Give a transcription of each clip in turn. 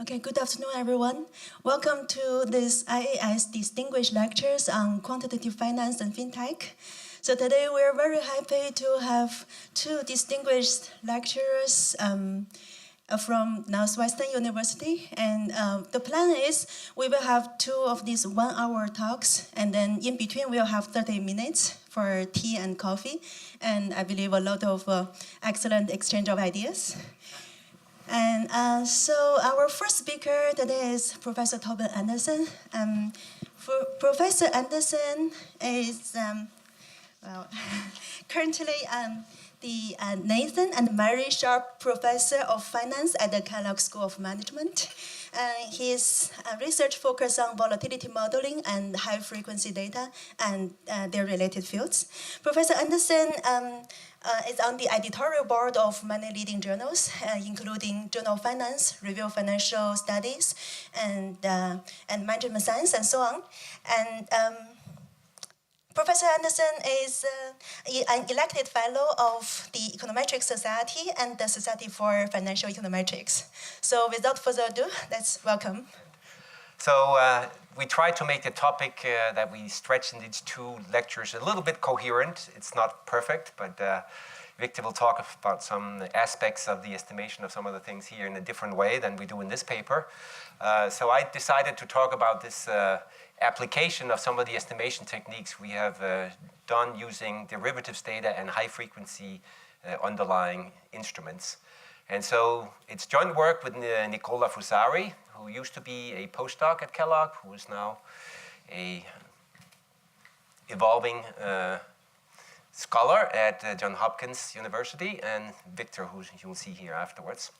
Okay, good afternoon, everyone. Welcome to this IAS Distinguished Lectures on Quantitative Finance and FinTech. So today we're very happy to have two distinguished lecturers from Northwestern University. And the plan is we will have two of these 1-hour talks, and then in between we'll have 30 minutes for tea and coffee. And I believe a lot of excellent exchange of ideas. And so our first speaker today is Professor Torben Andersen. Professor Andersen is currently the Nathan and Mary Sharp Professor of Finance at the Kellogg School of Management. His research focuses on volatility modeling and high-frequency data and their related fields. Professor Andersen is on the editorial board of many leading journals, including Journal of Finance, Review of Financial Studies, and Management Science, and so on. And Professor Andersen is an elected fellow of the Econometrics Society and the Society for Financial Econometrics. So without further ado, let's welcome. So we tried to make the topic that we stretched in these two lectures a little bit coherent. It's not perfect, but Victor will talk about some aspects of the estimation of some of the things here in a different way than we do in this paper. So I decided to talk about this application of some of the estimation techniques we have done using derivatives data and high-frequency underlying instruments. And so it's joint work with Nicola Fusari, who used to be a postdoc at Kellogg, who is now a evolving scholar at Johns Hopkins University, and Victor, who you'll see here afterwards.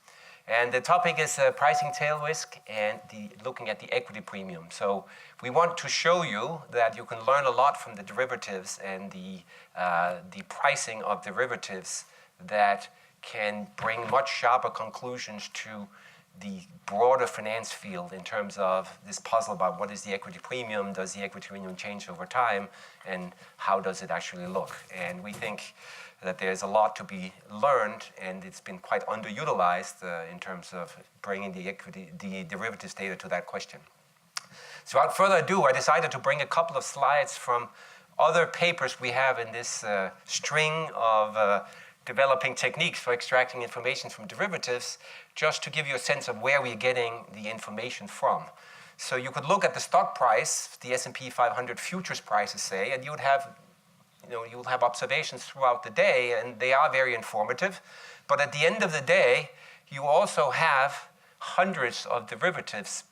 And the topic is pricing tail risk and looking at the equity premium. So we want to show you that you can learn a lot from the derivatives and the pricing of derivatives that can bring much sharper conclusions to the broader finance field in terms of this puzzle about what is the equity premium, does the equity premium change over time, and how does it actually look? And we think that there's a lot to be learned, and it's been quite underutilized in terms of bringing the derivatives data to that question. So without further ado, I decided to bring a couple of slides from other papers we have in this string of developing techniques for extracting information from derivatives, just to give you a sense of where we're getting the information from. So you could look at the stock price, the S&P 500 futures prices, say, and you would have you'll have observations throughout the day, and they are very informative. But at the end of the day, you also have hundreds of derivatives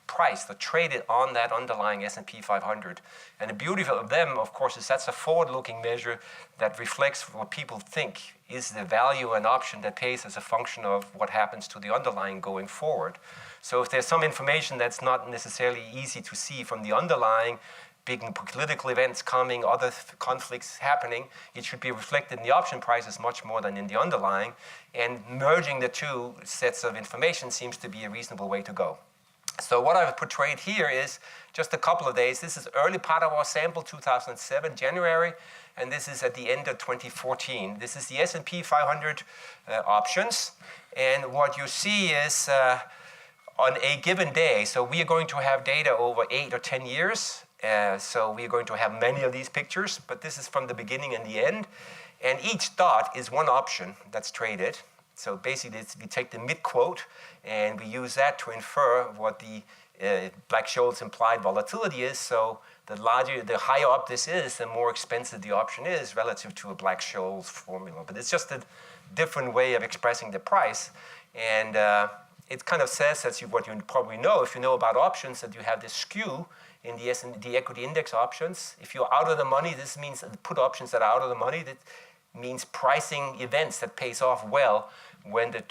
priced or traded on that underlying S&P 500. And the beauty of them, of course, is that's a forward-looking measure that reflects what people think is the value and option that pays as a function of what happens to the underlying going forward. So if there's some information that's not necessarily easy to see from the underlying, big political events coming, other conflicts happening, it should be reflected in the option prices much more than in the underlying. And merging the two sets of information seems to be a reasonable way to go. So what I've portrayed here is just a couple of days. This is early part of our sample, 2007, January, and this is at the end of 2014. This is the S&P 500 options. And what you see is on a given day, so we are going to have data over 8 or 10 years. So we are going to have many of these pictures, but this is from the beginning and the end. And each dot is one option that's traded. So basically, we take the mid-quote, and we use that to infer what the Black-Scholes implied volatility is. So the higher up this is, the more expensive the option is relative to a Black-Scholes formula. But it's just a different way of expressing the price. And it kind of says, that's what you probably know, if you know about options, that you have this skew in the equity index options. If you're out of the money, this means put options that are out of the money. That means pricing events that pays off well when the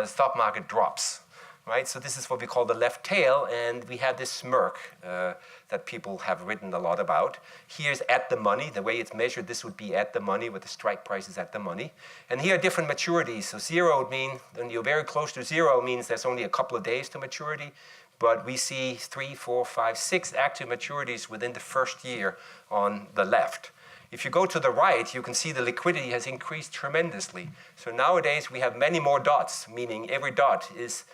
stock market drops, right? So this is what we call the left tail, and we have this smirk that people have written a lot about. Here's at the money. The way it's measured, this would be at the money, with the strike prices at the money. And here are different maturities. So zero would mean, when you're very close to zero, means there's only a couple of days to maturity. But we see 3, 4, 5, 6 active maturities within the first year on the left. If you go to the right, you can see the liquidity has increased tremendously. So nowadays we have many more dots, meaning every dot is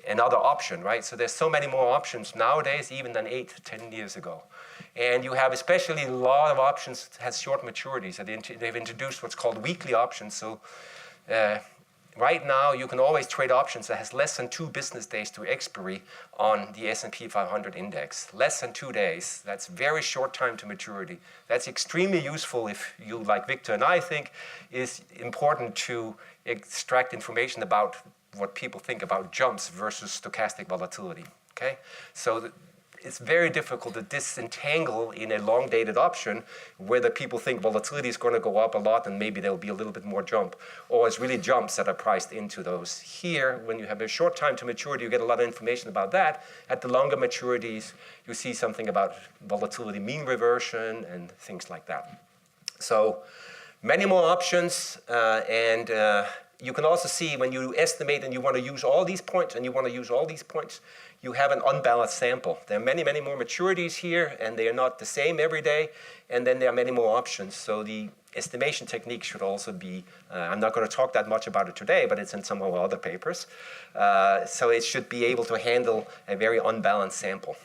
another option, right? So there's so many more options nowadays even than 8 to 10 years ago. And you have especially a lot of options that has short maturities. They've introduced what's called weekly options. So right now you can always trade options that has less than 2 business days to expiry on the S&P 500 index. Less than 2 days. That's very short time to maturity. That's extremely useful if you, like Victor and I think, is important to extract information about what people think about jumps versus stochastic volatility, okay? So it's very difficult to disentangle in a long-dated option whether people think volatility is going to go up a lot and maybe there will be a little bit more jump, or it's really jumps that are priced into those. Here, when you have a short time to maturity, you get a lot of information about that. At the longer maturities, you see something about volatility mean reversion and things like that. So many more options, and you can also see when you estimate and you want to use all these points and you want to use all these points, you have an unbalanced sample. There are many, many more maturities here, and they are not the same every day, and then there are many more options. So the estimation technique should also be, I'm not going to talk that much about it today, but it's in some of our other papers. So it should be able to handle a very unbalanced sample.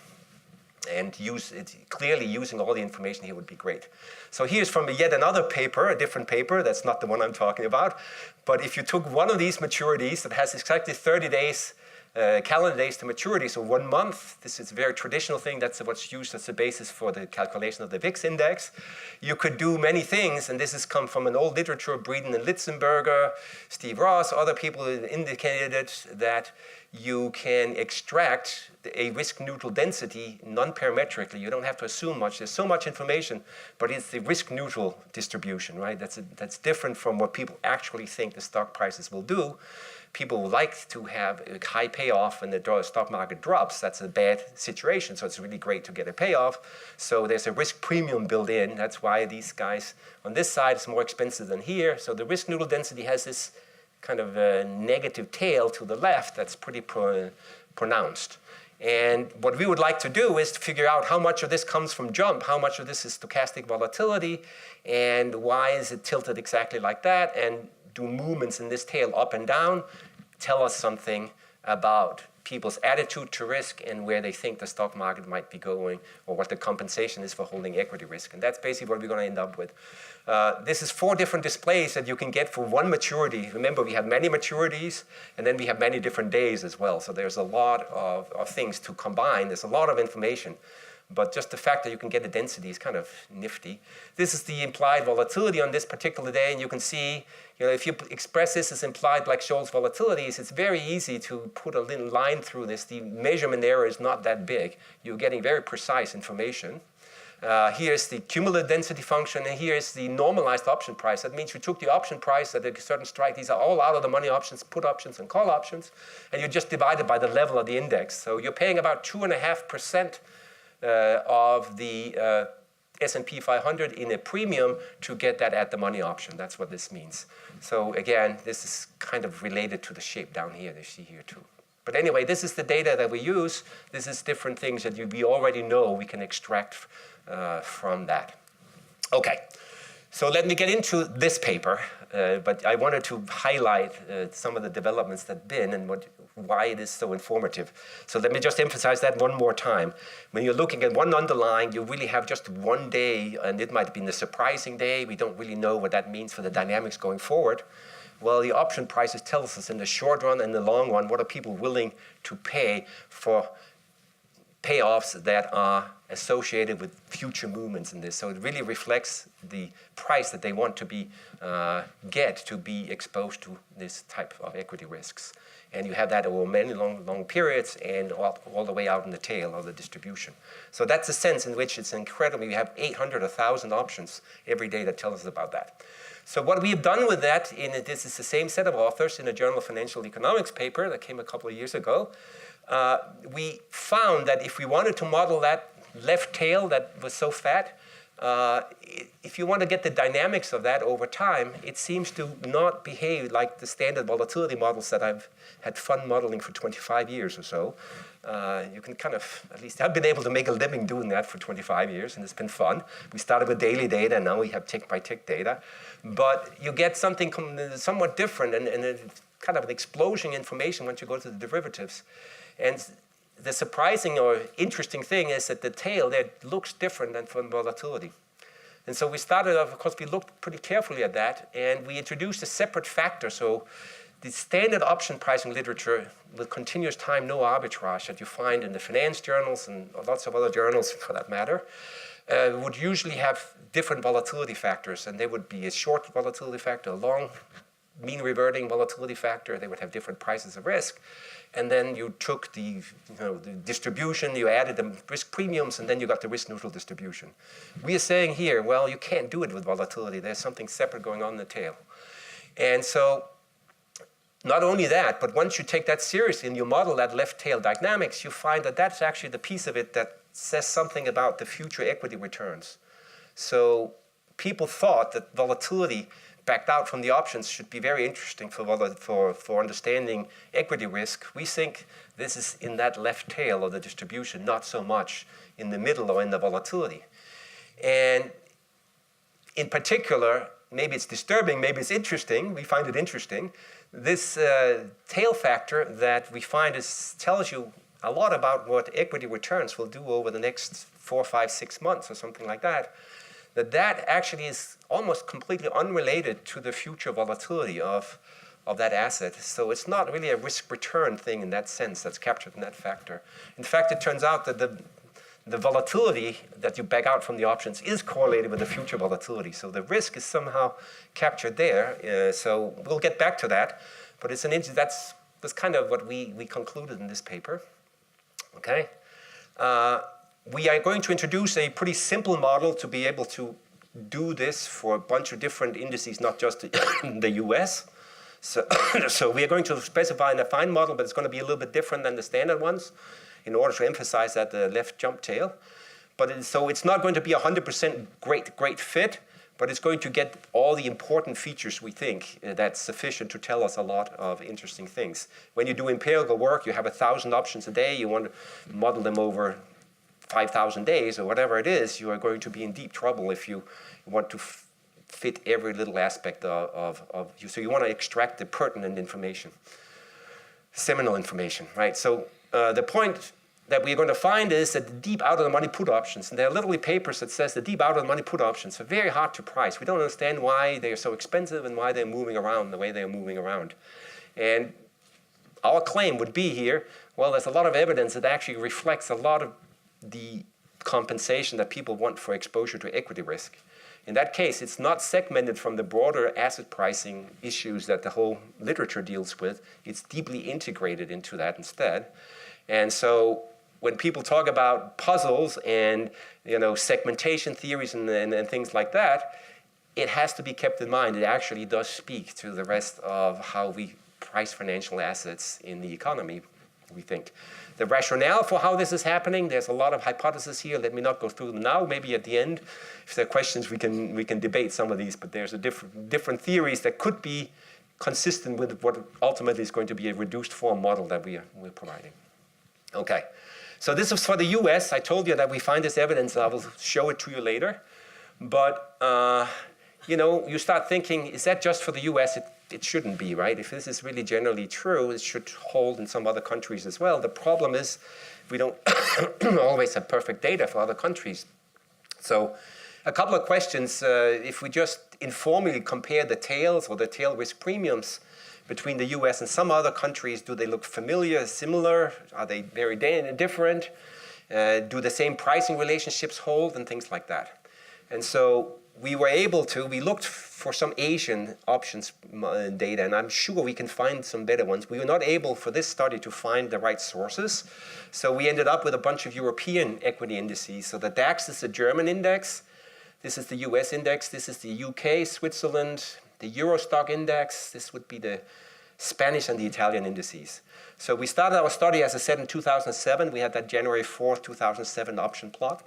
And use it clearly, using all the information here would be great. So here's from yet another paper, a different paper. That's not the one I'm talking about. But if you took one of these maturities that has exactly 30 days, calendar days to maturity, so 1 month, this is a very traditional thing. That's what's used as the basis for the calculation of the VIX index. You could do many things, and this has come from an old literature, Breeden and Litzenberger, Steve Ross, other people indicated that you can extract a risk-neutral density non-parametrically. You don't have to assume much. There's so much information, but it's the risk-neutral distribution, right? That's different from what people actually think the stock prices will do. People like to have a high payoff when the stock market drops. That's a bad situation, so it's really great to get a payoff. So there's a risk premium built in. That's why these guys on this side is more expensive than here. So the risk-neutral density has this kind of a negative tail to the left that's pretty pronounced. And what we would like to do is to figure out how much of this comes from jump, how much of this is stochastic volatility, and why is it tilted exactly like that, and do movements in this tail up and down tell us something about people's attitude to risk and where they think the stock market might be going, or what the compensation is for holding equity risk. And that's basically what we're going to end up with. This is 4 different displays that you can get for one maturity. Remember, we have many maturities, and then we have many different days as well. So there's a lot of things to combine. There's a lot of information. But just the fact that you can get the density is kind of nifty. This is the implied volatility on this particular day, and you can see, if you express this as implied Black-Scholes volatilities, it's very easy to put a little line through this. The measurement error is not that big. You're getting very precise information. Here's the cumulative density function, and here's the normalized option price. That means you took the option price at a certain strike. These are all out of the money options, put options, and call options, and you just divide it by the level of the index. So you're paying about 2.5% of the S&P 500 in a premium to get that at the money option. That's what this means. So again, this is kind of related to the shape down here that you see here too. But anyway, this is the data that we use. This is different things that we already know we can extract from that. Okay, so let me get into this paper. But I wanted to highlight some of the developments that have been and why it is so informative. So let me just emphasize that one more time. When you're looking at one underlying, you really have just one day, and it might have been a surprising day. We don't really know what that means for the dynamics going forward. Well, the option prices tell us in the short run and the long run, what are people willing to pay for payoffs that are associated with future movements in this. So it really reflects the price that they want to get to be exposed to this type of equity risks. And you have that over many long periods and all the way out in the tail of the distribution. So that's the sense in which it's incredible. We have 800, 1,000 options every day that tell us about that. So what we have done with that, this is the same set of authors in a Journal of Financial Economics paper that came a couple of years ago. We found that if we wanted to model that left tail that was so fat, if you want to get the dynamics of that over time, it seems to not behave like the standard volatility models that I've had fun modeling for 25 years or so. You can kind of, at least I've been able to make a living doing that for 25 years, and it's been fun. We started with daily data, and now we have tick-by-tick data. But you get something somewhat different, and it's kind of an explosion in information once you go to the derivatives. And the surprising or interesting thing is that the tail there looks different than from volatility. And so we started off, of course, we looked pretty carefully at that, and we introduced a separate factor. So the standard option pricing literature with continuous time, no arbitrage that you find in the finance journals and lots of other journals for that matter, would usually have different volatility factors, and they would be a short volatility factor, a long mean reverting volatility factor. They would have different prices of risk. And then you took the distribution, you added the risk premiums, and then you got the risk neutral distribution. We are saying here, well, you can't do it with volatility. There's something separate going on in the tail. And so not only that, but once you take that seriously and you model that left tail dynamics, you find that that's actually the piece of it that says something about the future equity returns. So people thought that volatility backed out from the options should be very interesting for understanding equity risk. We think this is in that left tail of the distribution, not so much in the middle or in the volatility. And in particular, maybe it's disturbing, maybe it's interesting, we find it interesting, this tail factor that we find tells you a lot about what equity returns will do over the next 4, 5, 6 months or something like that. That actually is almost completely unrelated to the future volatility of that asset. So it's not really a risk-return thing in that sense that's captured in that factor. In fact, it turns out that the volatility that you back out from the options is correlated with the future volatility. So the risk is somehow captured there. So we'll get back to that. But that's kind of what we concluded in this paper. Okay. We are going to introduce a pretty simple model to be able to do this for a bunch of different indices, not just the US. So we are going to specify and define model, but it's going to be a little bit different than the standard ones in order to emphasize that the left jump tail. So it's not going to be 100% great fit, but it's going to get all the important features we think that's sufficient to tell us a lot of interesting things. When you do empirical work, you have 1,000 options a day, you want to model them over 5,000 days or whatever it is, you are going to be in deep trouble if you want to fit every little aspect of you. So you want to extract the pertinent information, seminal information, right? So the point that we're going to find is that the deep out-of-the-money put options, and there are literally papers that says the deep out-of-the-money put options are very hard to price. We don't understand why they are so expensive and why they're moving around the way they're moving around. And our claim would be here, well, there's a lot of evidence that actually reflects a lot of the compensation that people want for exposure to equity risk. In that case, it's not segmented from the broader asset pricing issues that the whole literature deals with. It's deeply integrated into that instead. And so when people talk about puzzles and segmentation theories and things like that, it has to be kept in mind. It actually does speak to the rest of how we price financial assets in the economy, we think. The rationale for how this is happening, there's a lot of hypotheses here. Let me not go through them now. Maybe at the end, if there are questions, we can debate some of these. But there's different theories that could be consistent with what ultimately is going to be a reduced form model that we're providing. Okay, so this is for the US. I told you that we find this evidence. I will show it to you later. But you start thinking, is that just for the US? It shouldn't be, right? If this is really generally true, it should hold in some other countries as well. The problem is we don't always have perfect data for other countries. So a couple of questions. If we just informally compare the tails or the tail risk premiums between the US and some other countries, do they look familiar, similar? Are they very different? Do the same pricing relationships hold and things like that? And so we looked for some Asian options data, and I'm sure we can find some better ones. We were not able for this study to find the right sources. So we ended up with a bunch of European equity indices. So the DAX is the German index. This is the US index. This is the UK, Switzerland, the Eurostock index. This would be the Spanish and the Italian indices. So we started our study, as I said, in 2007. We had that January 4th, 2007 option plot.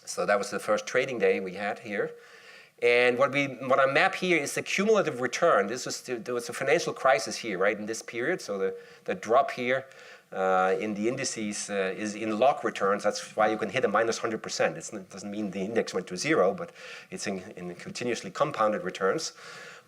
So that was the first trading day we had here. And what I map here is the cumulative return. There was a financial crisis here, right, in this period. So the drop here in the indices is in log returns. That's why you can hit a minus 100%. It doesn't mean the index went to zero, but it's in continuously compounded returns.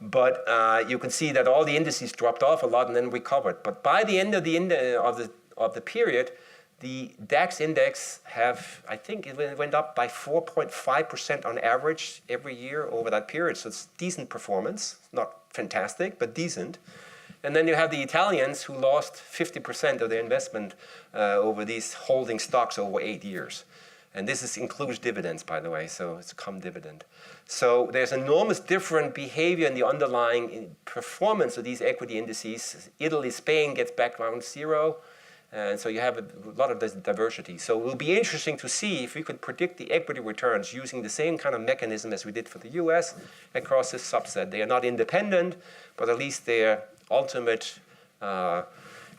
But you can see that all the indices dropped off a lot and then recovered. But by the end of the period, the DAX index I think it went up by 4.5% on average every year over that period. So it's decent performance, not fantastic, but decent. And then you have the Italians who lost 50% of their investment over these holding stocks over 8 years. And this includes dividends, by the way, so it's a cum dividend. So there's enormous different behavior in the underlying performance of these equity indices. Italy, Spain gets back around zero. And so you have a lot of this diversity. So it will be interesting to see if we could predict the equity returns using the same kind of mechanism as we did for the US across this subset. They are not independent, but at least their ultimate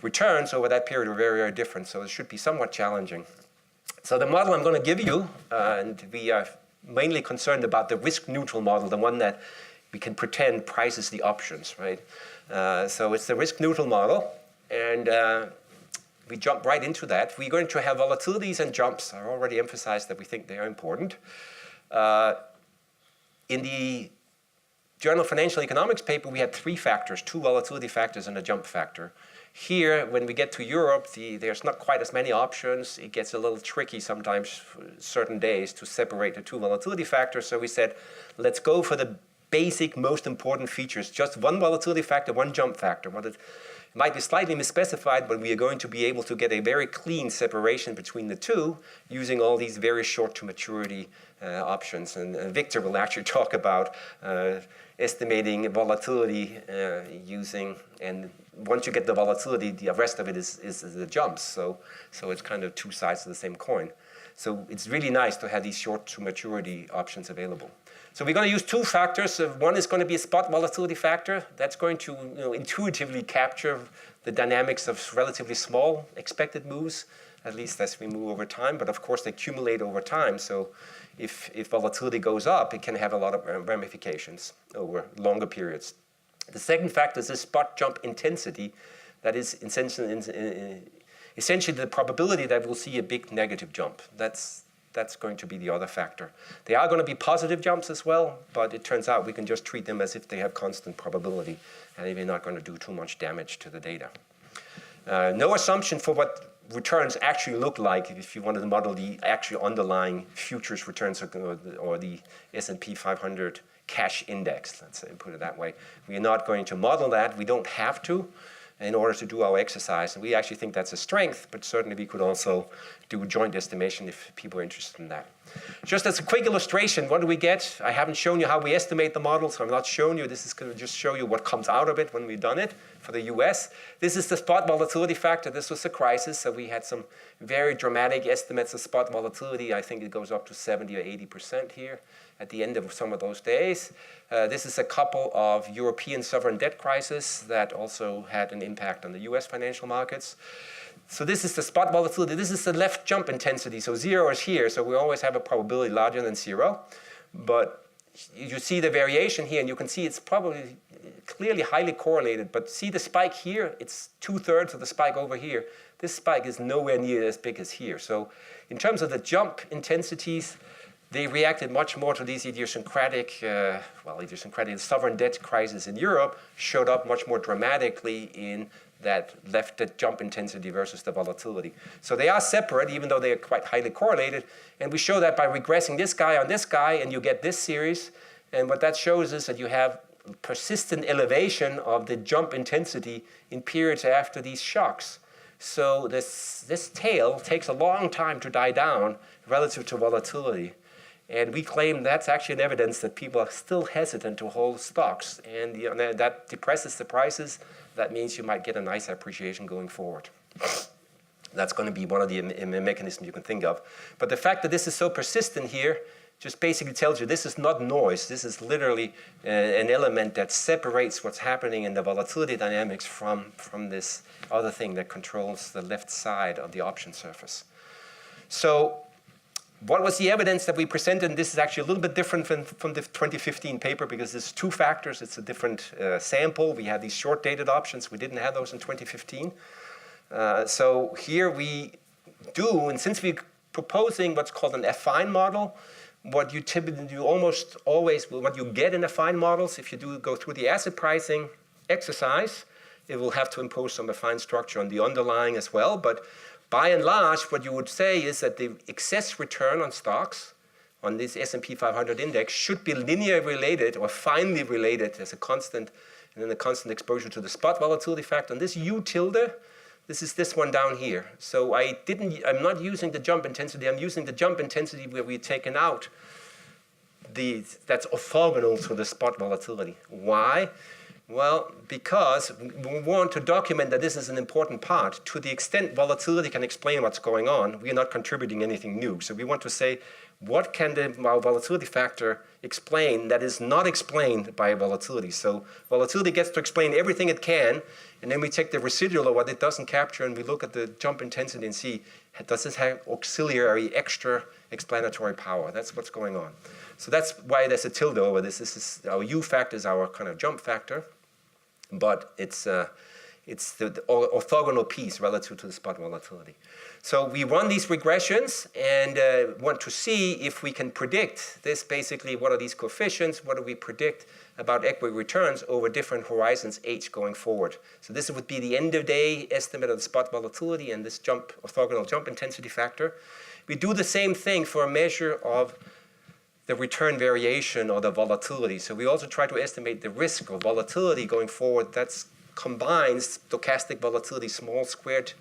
returns over that period are very, very different. So it should be somewhat challenging. So the model I'm going to give you, and we are mainly concerned about the risk-neutral model, the one that we can pretend prices the options, right? So it's the risk-neutral model, and we jump right into that. We're going to have volatilities and jumps. I already emphasized that we think they are important. In the Journal of Financial Economics paper, we had 3 factors, 2 volatility factors and a jump factor. Here, when we get to Europe, there's not quite as many options. It gets a little tricky sometimes for certain days to separate the 2 volatility factors. So we said, let's go for the basic, most important features. Just 1 volatility factor, 1 jump factor. It might be slightly misspecified, but we are going to be able to get a very clean separation between the 2 using all these very short to maturity options. And Victor will actually talk about estimating volatility using, and once you get the volatility, the rest of it is the jumps. So it's kind of 2 sides of the same coin. So it's really nice to have these short to maturity options available. So we're going to use 2 factors. One is going to be a spot volatility factor. That's going to intuitively capture the dynamics of relatively small expected moves, at least as we move over time. But of course, they accumulate over time. So if volatility goes up, it can have a lot of ramifications over longer periods. The second factor is the spot jump intensity. That is essentially the probability that we'll see a big negative jump. That's going to be the other factor. They are going to be positive jumps as well, but it turns out we can just treat them as if they have constant probability, and they're not going to do too much damage to the data. No assumption for what returns actually look like if you wanted to model the actual underlying futures returns or the S&P 500 cash index, let's say, put it that way. We are not going to model that. We don't have to in order to do our exercise. And we actually think that's a strength, but certainly we could also do a joint estimation if people are interested in that. Just as a quick illustration, what do we get? I haven't shown you how we estimate the model, so I'm not showing you. This is going to just show you what comes out of it when we've done it for the US. This is the spot volatility factor. This was a crisis, so we had some very dramatic estimates of spot volatility. I think it goes up to 70 or 80% here at the end of some of those days. This is a couple of European sovereign debt crises that also had an impact on the US financial markets. So this is the spot volatility. This is the left jump intensity. So 0 is here, so we always have a probability larger than 0. But you see the variation here, and you can see it's probably clearly highly correlated. But see the spike here? It's 2/3 of the spike over here. This spike is nowhere near as big as here. So in terms of the jump intensities, they reacted much more to these idiosyncratic sovereign debt crisis in Europe, showed up much more dramatically in that left jump intensity versus the volatility. So they are separate, even though they are quite highly correlated. And we show that by regressing this guy on this guy, and you get this series. And what that shows is that you have persistent elevation of the jump intensity in periods after these shocks. So this tail takes a long time to die down relative to volatility. And we claim that's actually an evidence that people are still hesitant to hold stocks. And that depresses the prices. That means you might get a nice appreciation going forward. That's going to be one of the mechanisms you can think of. But the fact that this is so persistent here just basically tells you this is not noise. This is literally an element that separates what's happening in the volatility dynamics from this other thing that controls the left side of the option surface. So What was the evidence that we presented? And this is actually a little bit different from the 2015 paper because there's two factors. It's a different sample. We had these short-dated options. We didn't have those in 2015. So here we do, and since we're proposing what's called an affine model, what you typically do almost always, what you get in affine models, if you do go through the asset pricing exercise, it will have to impose some affine structure on the underlying as well. But by and large, what you would say is that the excess return on stocks on this S&P 500 index should be linearly related or finely related as a constant, and then a constant exposure to the spot volatility factor. And this U tilde, this is this one down here. So I'm not using the jump intensity. I'm using the jump intensity where we've taken out that's orthogonal to the spot volatility. Why? Well, because we want to document that this is an important part. To the extent volatility can explain what's going on, we are not contributing anything new. So we want to say, what can the volatility factor explain that is not explained by volatility? So volatility gets to explain everything it can, and then we take the residual of what it doesn't capture, and we look at the jump intensity and see, does this have auxiliary extra explanatory power? That's what's going on. So that's why there's a tilde over this. This is our U factor is our kind of jump factor, but it's the orthogonal piece relative to the spot volatility. So we run these regressions and want to see if we can predict this. Basically, what are these coefficients? What do we predict about equity returns over different horizons H going forward? So this would be the end of day estimate of the spot volatility and this orthogonal jump intensity factor. We do the same thing for a measure of the return variation or the volatility. So we also try to estimate the risk of volatility going forward. That combines stochastic volatility, small squared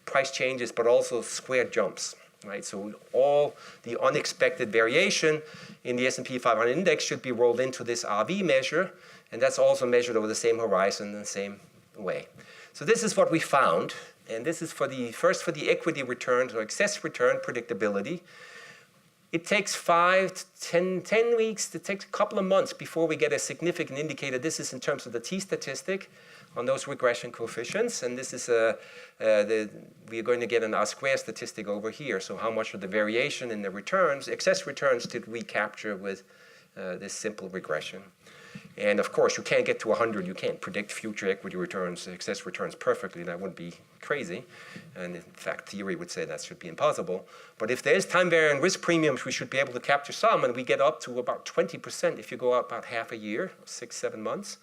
price changes, but also squared jumps, right? So all the unexpected variation in the S&P 500 index should be rolled into this RV measure, and that's also measured over the same horizon in the same way. So this is what we found, and this is for the equity returns or excess return predictability. It takes 5 to 10 weeks, it takes a couple of months before we get a significant indicator. This is in terms of the T statistic on those regression coefficients. And this is we are going to get an R-square statistic over here. So how much of the variation in the returns, excess returns, did we capture with this simple regression? And of course, you can't get to 100. You can't predict future equity returns, excess returns perfectly. That would be crazy. And in fact, theory would say that should be impossible. But if there's time variant risk premiums, we should be able to capture some. And we get up to about 20% if you go out about half a year, 6-7 months.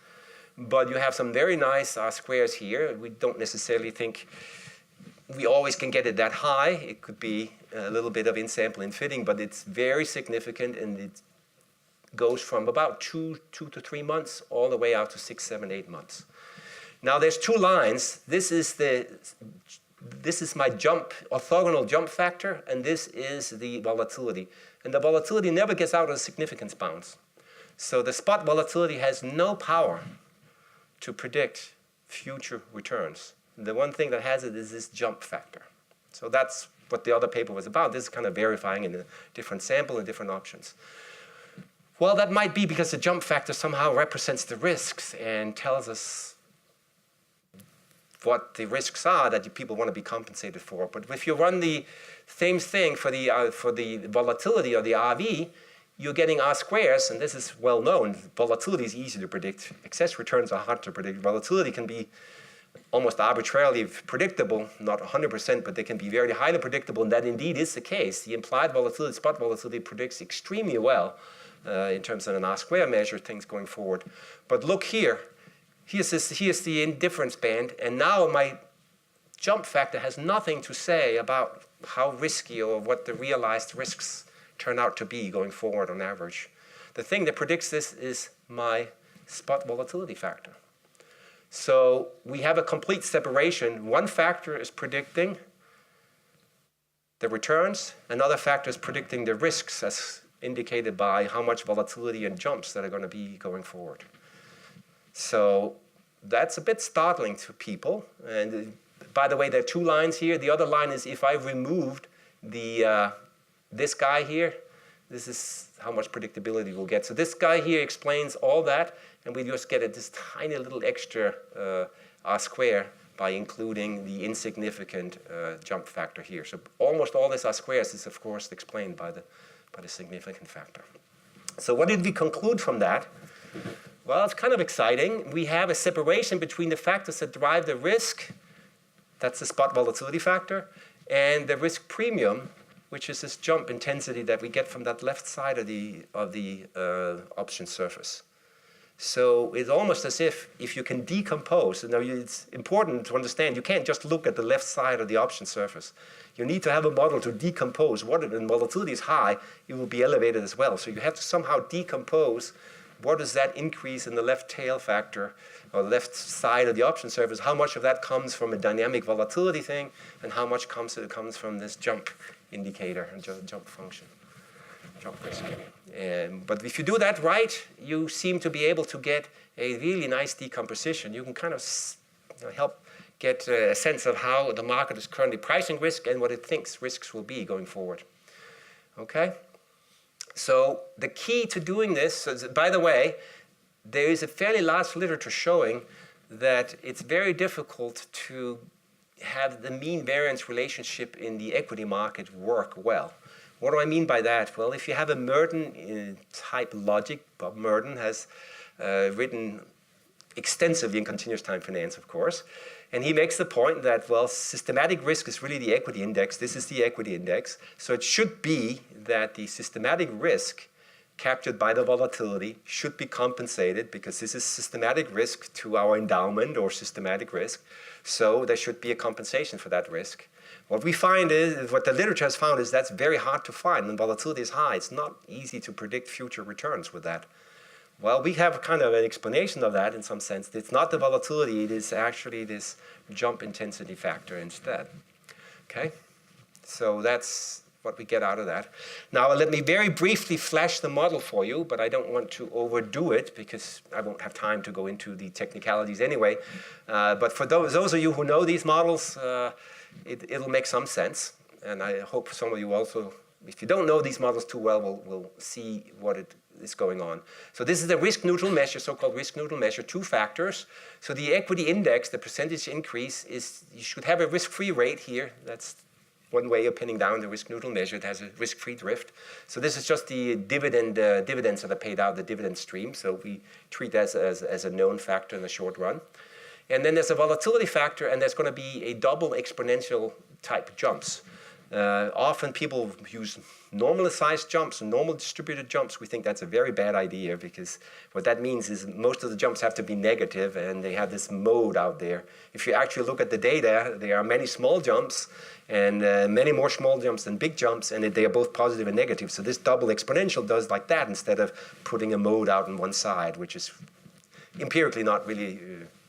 But you have some very nice R-squares here. We don't necessarily think we always can get it that high. It could be a little bit of in-sample in-fitting, but it's very significant, and it goes from about 2 to 3 months all the way out to 6, 7, 8 months. Now there's two lines. This is my orthogonal jump factor, and this is the volatility. And the volatility never gets out of the significance bounds. So the spot volatility has no power to predict future returns. The one thing that has it is this jump factor. So that's what the other paper was about. This is kind of verifying in a different sample and different options. Well, that might be because the jump factor somehow represents the risks and tells us what the risks are that people want to be compensated for. But if you run the same thing for the volatility or the RV, you're getting R-squares, and this is well known. Volatility is easy to predict. Excess returns are hard to predict. Volatility can be almost arbitrarily predictable, not 100%, but they can be very highly predictable, and that indeed is the case. The implied volatility, spot volatility, predicts extremely well in terms of an R-square measure, things going forward. But look here. Here's the indifference band, and now my jump factor has nothing to say about how risky or what the realized risks turn out to be going forward on average. The thing that predicts this is my spot volatility factor. So we have a complete separation. One factor is predicting the returns. Another factor is predicting the risks as indicated by how much volatility and jumps that are going to be going forward. So that's a bit startling to people. And by the way, there are two lines here. The other line is if I removed this guy here, this is how much predictability we'll get. So this guy here explains all that, and we just get this tiny little extra R-square by including the insignificant jump factor here. So almost all this R squares is, of course, explained by the significant factor. So what did we conclude from that? Well, it's kind of exciting. We have a separation between the factors that drive the risk, that's the spot volatility factor, and the risk premium, which is this jump intensity that we get from that left side of the option surface. So it's almost as if you can decompose, and now it's important to understand, you can't just look at the left side of the option surface. You need to have a model to decompose. When volatility is high, it will be elevated as well. So you have to somehow decompose what is that increase in the left tail factor, or left side of the option surface, how much of that comes from a dynamic volatility thing, and how much comes from this jump indicator, jump function, jump risk. But if you do that right, you seem to be able to get a really nice decomposition. You can kind of help get a sense of how the market is currently pricing risk and what it thinks risks will be going forward. Okay? So the key to doing this, by the way, there is a fairly large literature showing that it's very difficult to have the mean variance relationship in the equity market work well. What do I mean by that? Well, if you have a Merton type logic, Bob Merton has written extensively in continuous time finance, of course, and he makes the point that, well, systematic risk is really the equity index. This is the equity index. So it should be that the systematic risk captured by the volatility should be compensated because this is systematic risk to our endowment or systematic risk. So there should be a compensation for that risk. What we find is, what the literature has found is that's very hard to find. When volatility is high, it's not easy to predict future returns with that. Well, we have kind of an explanation of that in some sense. It's not the volatility, it is actually this jump intensity factor instead. Okay? So that's what we get out of that. Now, let me very briefly flash the model for you, but I don't want to overdo it because I won't have time to go into the technicalities anyway. But for those of you who know these models, it'll make some sense. And I hope some of you also, if you don't know these models too well, will see what is going on. So this is a risk-neutral measure, so-called risk-neutral measure, 2 factors. So the equity index, the percentage increase, is you should have a risk-free rate here. That's one way of pinning down the risk-neutral measure. It has a risk-free drift. So this is just the dividends that are paid out, the dividend stream. So we treat that as a known factor in the short run. And then there's a volatility factor, and there's going to be a double exponential type jumps. Often people use normalized jumps and normal distributed jumps. We think that's a very bad idea because what that means is most of the jumps have to be negative and they have this mode out there. If you actually look at the data, there are many small jumps and many more small jumps than big jumps, and they are both positive and negative. So this double exponential does like that instead of putting a mode out on one side, which is empirically not really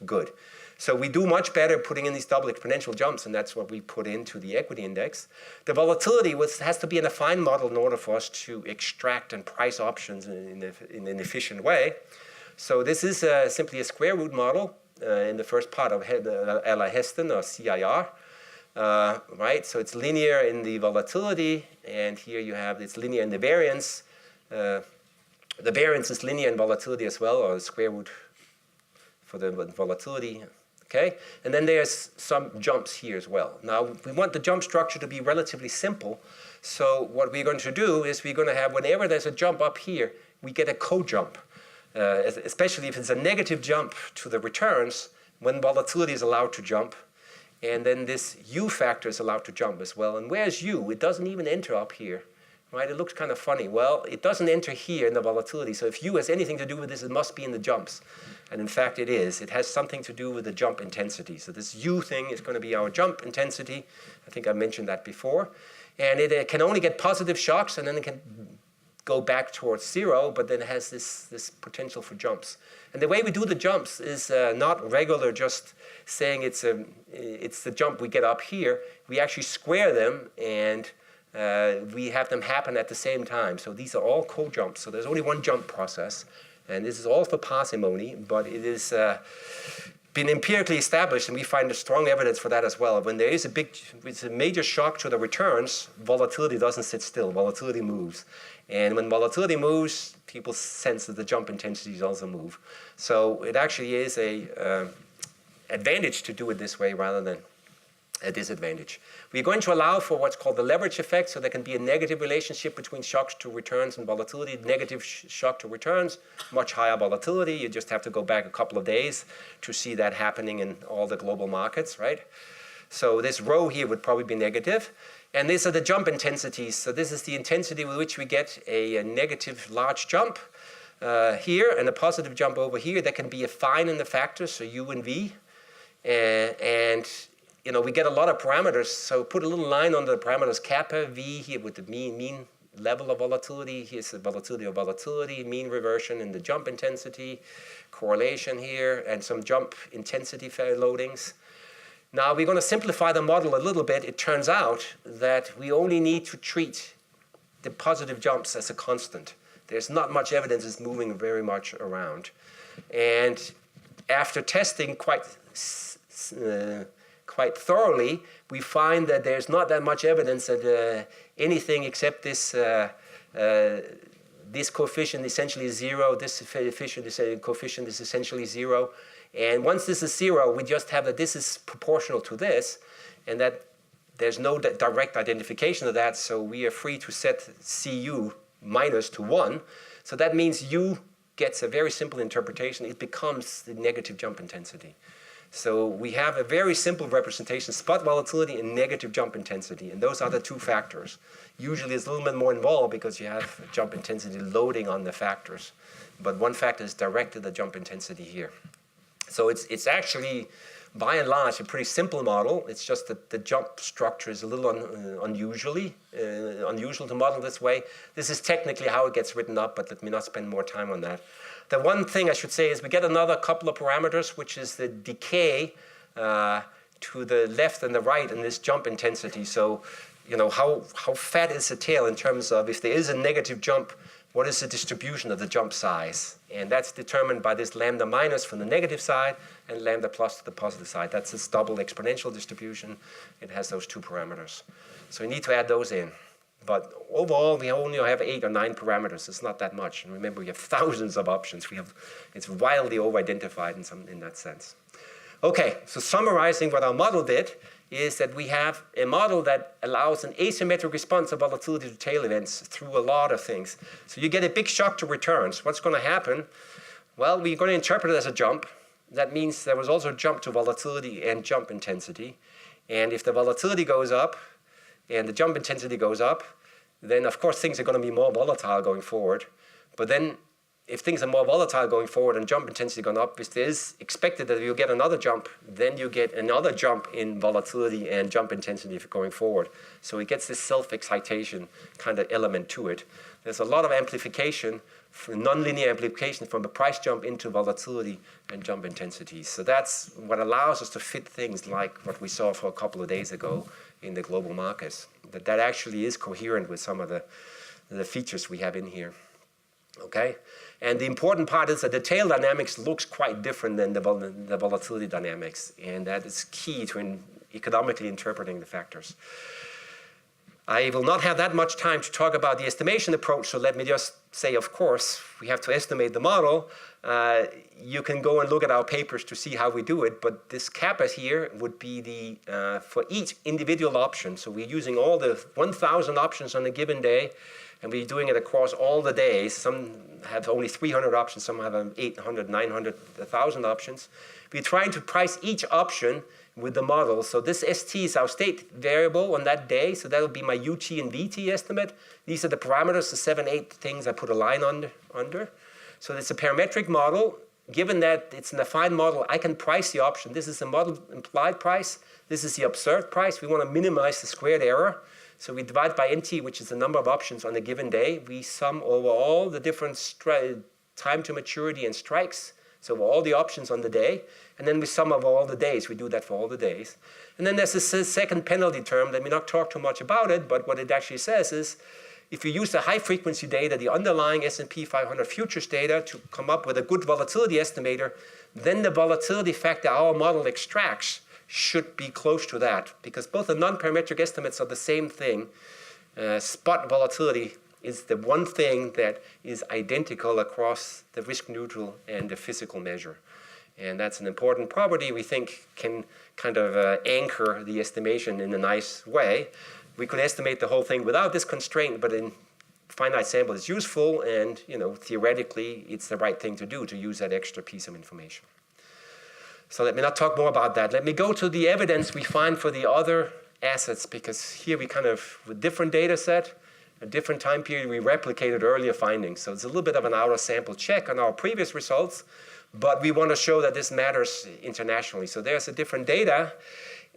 good. So we do much better putting in these double exponential jumps, and that's what we put into the equity index. The volatility has to be in a fine model in order for us to extract and price options in an efficient way. So this is simply a square root model in the first part of Heston or CIR. Right? So it's linear in the volatility, and here you have it's linear in the variance. The variance is linear in volatility as well, or the square root for the volatility. Okay? And then there's some jumps here as well. Now, we want the jump structure to be relatively simple. So what we're going to do is we're going to have, whenever there's a jump up here, we get a co-jump. Especially if it's a negative jump to the returns, when volatility is allowed to jump. And then this U factor is allowed to jump as well. And where's U? It doesn't even enter up here. Right? It looks kind of funny. Well, it doesn't enter here in the volatility. So if U has anything to do with this, it must be in the jumps. And in fact, it is. It has something to do with the jump intensity. So this U thing is going to be our jump intensity. I think I mentioned that before. And it can only get positive shocks, and then it can go back towards 0, but then it has this potential for jumps. And the way we do the jumps is not regular, just saying it's the jump we get up here. We actually square them, and we have them happen at the same time. So these are all co-jumps. So there's only one jump process. And this is all for parsimony, but it is been empirically established, and we find strong evidence for that as well. When there is a major shock to the returns, volatility doesn't sit still. Volatility moves. And when volatility moves, people sense that the jump intensities also move. So it actually is advantage to do it this way rather than a disadvantage. We're going to allow for what's called the leverage effect, so there can be a negative relationship between shocks to returns and volatility. Negative shock to returns, much higher volatility. You just have to go back a couple of days to see that happening in all the global markets, right? So this rho here would probably be negative. And these are the jump intensities. So this is the intensity with which we get a negative large jump here and a positive jump over here. There can be a fine in the factors, so U and V. And we get a lot of parameters, so put a little line under the parameters kappa, V here with the mean level of volatility. Here's the volatility of volatility, mean reversion and the jump intensity, correlation here, and some jump intensity loadings. Now we're going to simplify the model a little bit. It turns out that we only need to treat the positive jumps as a constant. There's not much evidence it's moving very much around. And after testing quite thoroughly, we find that there's not that much evidence that anything except this coefficient essentially is zero, this coefficient is essentially zero. And once this is zero, we just have that this is proportional to this, and that there's no direct identification of that, so we are free to set Cu minus to 1. So that means U gets a very simple interpretation. It becomes the negative jump intensity. So we have a very simple representation, spot volatility and negative jump intensity, and those are the two factors. Usually it's a little bit more involved because you have jump intensity loading on the factors, but one factor is directed at jump intensity here. So it's actually, by and large, a pretty simple model. It's just that the jump structure is a little unusual to model this way. This is technically how it gets written up, but let me not spend more time on that. The one thing I should say is we get another couple of parameters, which is the decay to the left and the right in this jump intensity. So, how fat is the tail in terms of if there is a negative jump, what is the distribution of the jump size? And that's determined by this lambda minus from the negative side and lambda plus to the positive side. That's this double exponential distribution. It has those two parameters. So we need to add those in. But overall, we only have 8 or 9 parameters. It's not that much. And remember, we have thousands of options. It's wildly over-identified in that sense. Okay, so summarizing what our model did is that we have a model that allows an asymmetric response of volatility to tail events through a lot of things. So you get a big shock to returns. What's going to happen? Well, we're going to interpret it as a jump. That means there was also a jump to volatility and jump intensity. And if the volatility goes up and the jump intensity goes up, then of course things are going to be more volatile going forward. But then if things are more volatile going forward and jump intensity going up, if there is expected that you'll get another jump, then you get another jump in volatility and jump intensity going forward. So it gets this self-excitation kind of element to it. There's a lot of amplification, nonlinear amplification from the price jump into volatility and jump intensities. So that's what allows us to fit things like what we saw for a couple of days ago in the global markets. That actually is coherent with some of the features we have in here. Okay, and the important part is that the tail dynamics looks quite different than the volatility dynamics, and that is key to economically interpreting the factors. I will not have that much time to talk about the estimation approach, so let me just say, of course, we have to estimate the model. You can go and look at our papers to see how we do it, but this kappa here would be for each individual option. So we're using all the 1,000 options on a given day, and we're doing it across all the days. Some have only 300 options, some have 800, 900, 1,000 options. We're trying to price each option with the model. So this ST is our state variable on that day, so that will be my UT and VT estimate. These are the parameters, the 7, 8 things I put a line under. So it's a parametric model. Given that it's an affine model, I can price the option. This is the model implied price. This is the observed price. We want to minimize the squared error. So we divide by NT, which is the number of options on a given day. We sum over all the different time to maturity and strikes, so all the options on the day. And then we sum over all the days. We do that for all the days. And then there's this second penalty term. Let me not talk too much about it, but what it actually says is, if you use the high-frequency data, the underlying S&P 500 futures data, to come up with a good volatility estimator, then the volatility factor our model extracts should be close to that, because both the non-parametric estimates are the same thing. Spot volatility is the one thing that is identical across the risk neutral and the physical measure. And that's an important property we think can kind of anchor the estimation in a nice way. We could estimate the whole thing without this constraint, but in finite sample it's useful, and theoretically it's the right thing to do, to use that extra piece of information. So let me not talk more about that. Let me go to the evidence we find for the other assets, because here we kind of, with different data set, a different time period, we replicated earlier findings. So it's a little bit of an outer sample check on our previous results, but we want to show that this matters internationally. So there's a different data,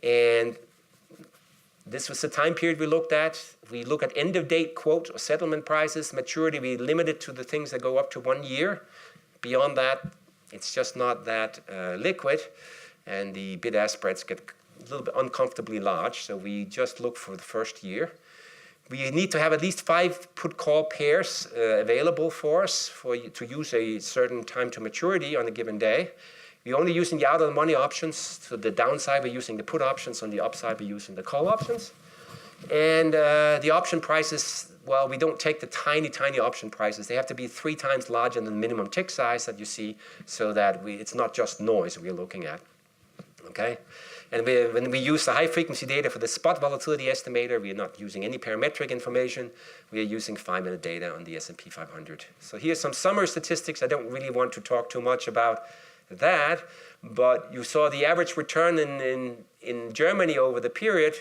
and this was the time period we looked at. We look at end-of-date quote or settlement prices. Maturity, we limit it to the things that go up to 1 year. Beyond that, it's just not that liquid, and the bid-ask spreads get a little bit uncomfortably large, so we just look for the first year. We need to have at least 5 put-call pairs available for us to use a certain time to maturity on a given day. We're only using the out-of-the-money options. So the downside, we're using the put options. On the upside, we're using the call options. And the option prices, well, we don't take the tiny, tiny option prices. They have to be 3 times larger than the minimum tick size that you see, so that it's not just noise we're looking at. Okay? And when we use the high-frequency data for the spot volatility estimator, we are not using any parametric information. We are using 5-minute data on the S&P 500. So here's some summary statistics. I don't really want to talk too much about that, but you saw the average return in Germany over the period,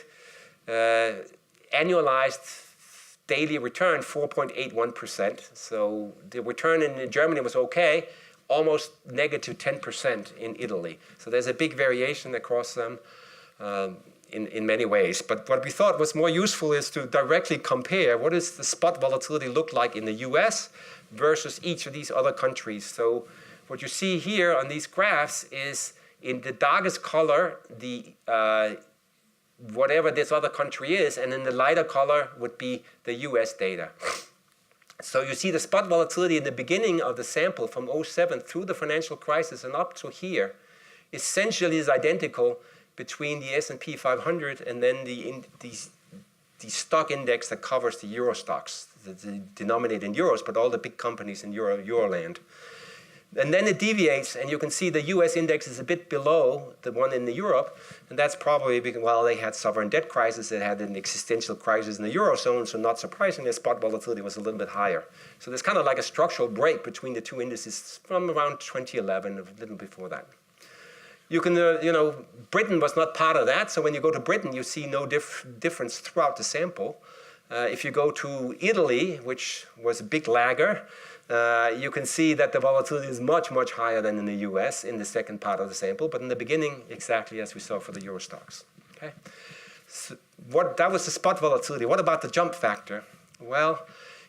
annualized daily return 4.81%. So the return in Germany was okay, almost negative 10% in Italy. So there's a big variation across them in many ways. But what we thought was more useful is to directly compare what does the spot volatility look like in the US versus each of these other countries. So what you see here on these graphs is, in the darkest color, the whatever this other country is, and in the lighter color would be the US data. So you see the spot volatility in the beginning of the sample from 07 through the financial crisis and up to here essentially is identical between the S&P 500 and then the stock index that covers the Euro stocks, denominated in euros, but all the big companies in Euroland. And then it deviates, and you can see the US index is a bit below the one in Europe, and that's probably because, well, they had sovereign debt crisis, they had an existential crisis in the Eurozone, so not surprisingly, spot volatility was a little bit higher. So there's kind of like a structural break between the two indices from around 2011, a little before that. You can, Britain was not part of that, so when you go to Britain, you see no difference throughout the sample. If you go to Italy, which was a big lagger, you can see that the volatility is much, much higher than in the US in the second part of the sample, but in the beginning, exactly as we saw for the Euro stocks. Okay? So that was the spot volatility. What about the jump factor? Well,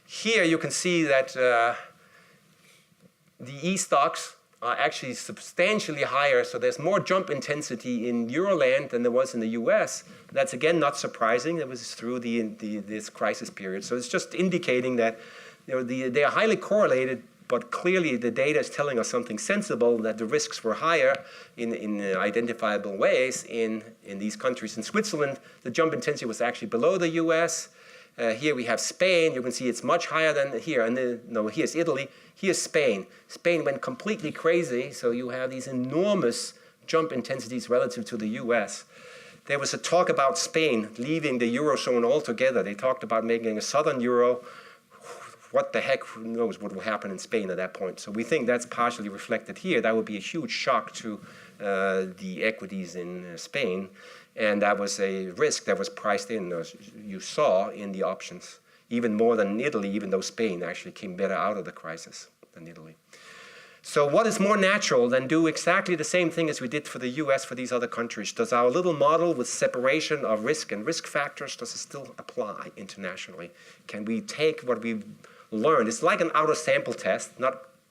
here you can see that the E stocks are actually substantially higher, so there's more jump intensity in Euroland than there was in the US. That's again not surprising. It was through this crisis period. So it's just indicating that they are highly correlated, but clearly the data is telling us something sensible, that the risks were higher in identifiable ways in these countries. In Switzerland, the jump intensity was actually below the US. Here we have Spain. You can see it's much higher than here. And here's Italy. Here's Spain. Spain went completely crazy, so you have these enormous jump intensities relative to the US. There was a talk about Spain leaving the Eurozone altogether. They talked about making a southern Euro. What the heck, who knows what will happen in Spain at that point. So we think that's partially reflected here. That would be a huge shock to the equities in Spain. And that was a risk that was priced in, as you saw, in the options. Even more than in Italy, even though Spain actually came better out of the crisis than Italy. So what is more natural than do exactly the same thing as we did for the US for these other countries? Does our little model with separation of risk and risk factors, does it still apply internationally? Can we take what we've learned? It's like an outer sample test.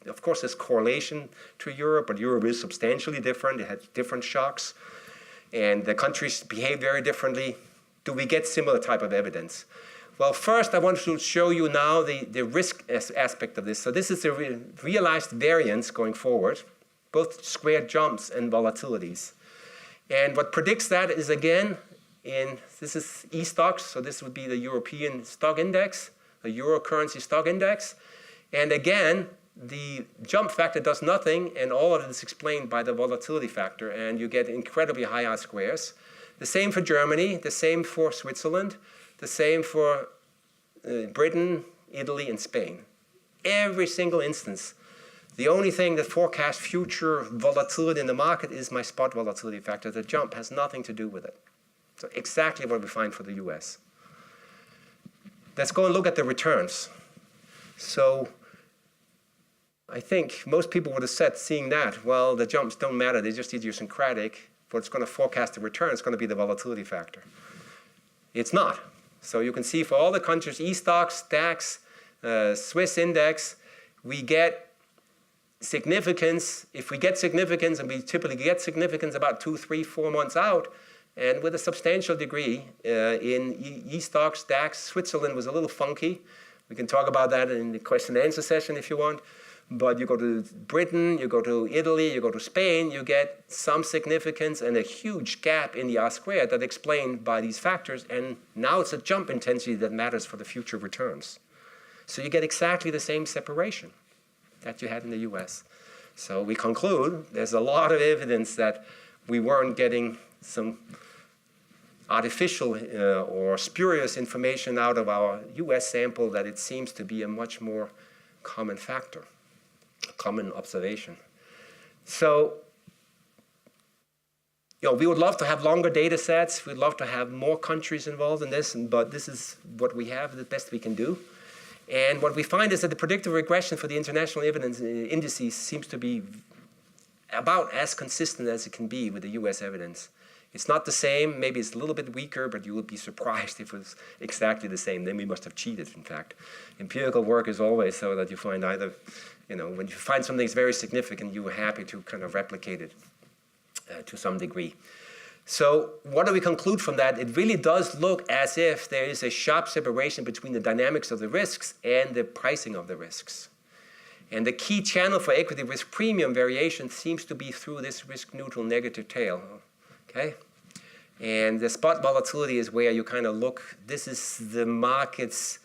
Of course, there's correlation to Europe, but Europe is substantially different. It has different shocks, and the countries behave very differently. Do we get similar type of evidence? Well, first, I want to show you now the risk aspect of this. So this is the realized variance going forward, both squared jumps and volatilities. And what predicts that is, again, this is E-stocks, so this would be the European stock index, the Euro currency stock index. And again, the jump factor does nothing, and all of it is explained by the volatility factor, and you get incredibly high R-squares. The same for Germany, the same for Switzerland, the same for Britain, Italy, and Spain. Every single instance. The only thing that forecasts future volatility in the market is my spot volatility factor. The jump has nothing to do with it. So exactly what we find for the US. Let's go and look at the returns. So I think most people would have said, seeing that, well, the jumps don't matter, they're just idiosyncratic. What's going to forecast the return is going to be the volatility factor. It's not. So you can see for all the countries, E-stocks, DAX, Swiss index, we get significance. If we get significance, and we typically get significance about 2, 3, 4 months out, and with a substantial degree in E-stocks, DAX, Switzerland was a little funky. We can talk about that in the question and answer session if you want. But you go to Britain, you go to Italy, you go to Spain, you get some significance and a huge gap in the R-squared that's explained by these factors. And now it's a jump intensity that matters for the future returns. So you get exactly the same separation that you had in the US. So we conclude there's a lot of evidence that we weren't getting some artificial or spurious information out of our US sample, that it seems to be a much more common factor, a common observation. So, we would love to have longer data sets. We'd love to have more countries involved in this, but this is what we have, the best we can do. And what we find is that the predictive regression for the international evidence indices seems to be about as consistent as it can be with the US evidence. It's not the same, maybe it's a little bit weaker, but you would be surprised if it was exactly the same. Then we must have cheated, in fact. Empirical work is always so that you find either, when you find something that's very significant, you are happy to kind of replicate it to some degree. So what do we conclude from that? It really does look as if there is a sharp separation between the dynamics of the risks and the pricing of the risks. And the key channel for equity risk premium variation seems to be through this risk-neutral negative tail. Okay? And the spot volatility is where you kind of look. This is the market's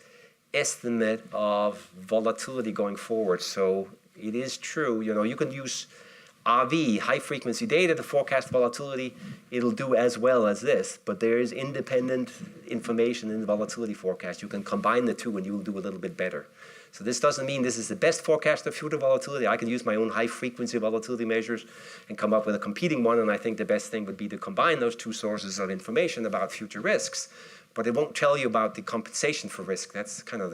estimate of volatility going forward. So it is true, you can use RV, high-frequency data, to forecast volatility. It'll do as well as this, but there is independent information in the volatility forecast. You can combine the two and you'll do a little bit better. So this doesn't mean this is the best forecast of future volatility. I can use my own high-frequency volatility measures and come up with a competing one, and I think the best thing would be to combine those two sources of information about future risks. But it won't tell you about the compensation for risk. That's kind of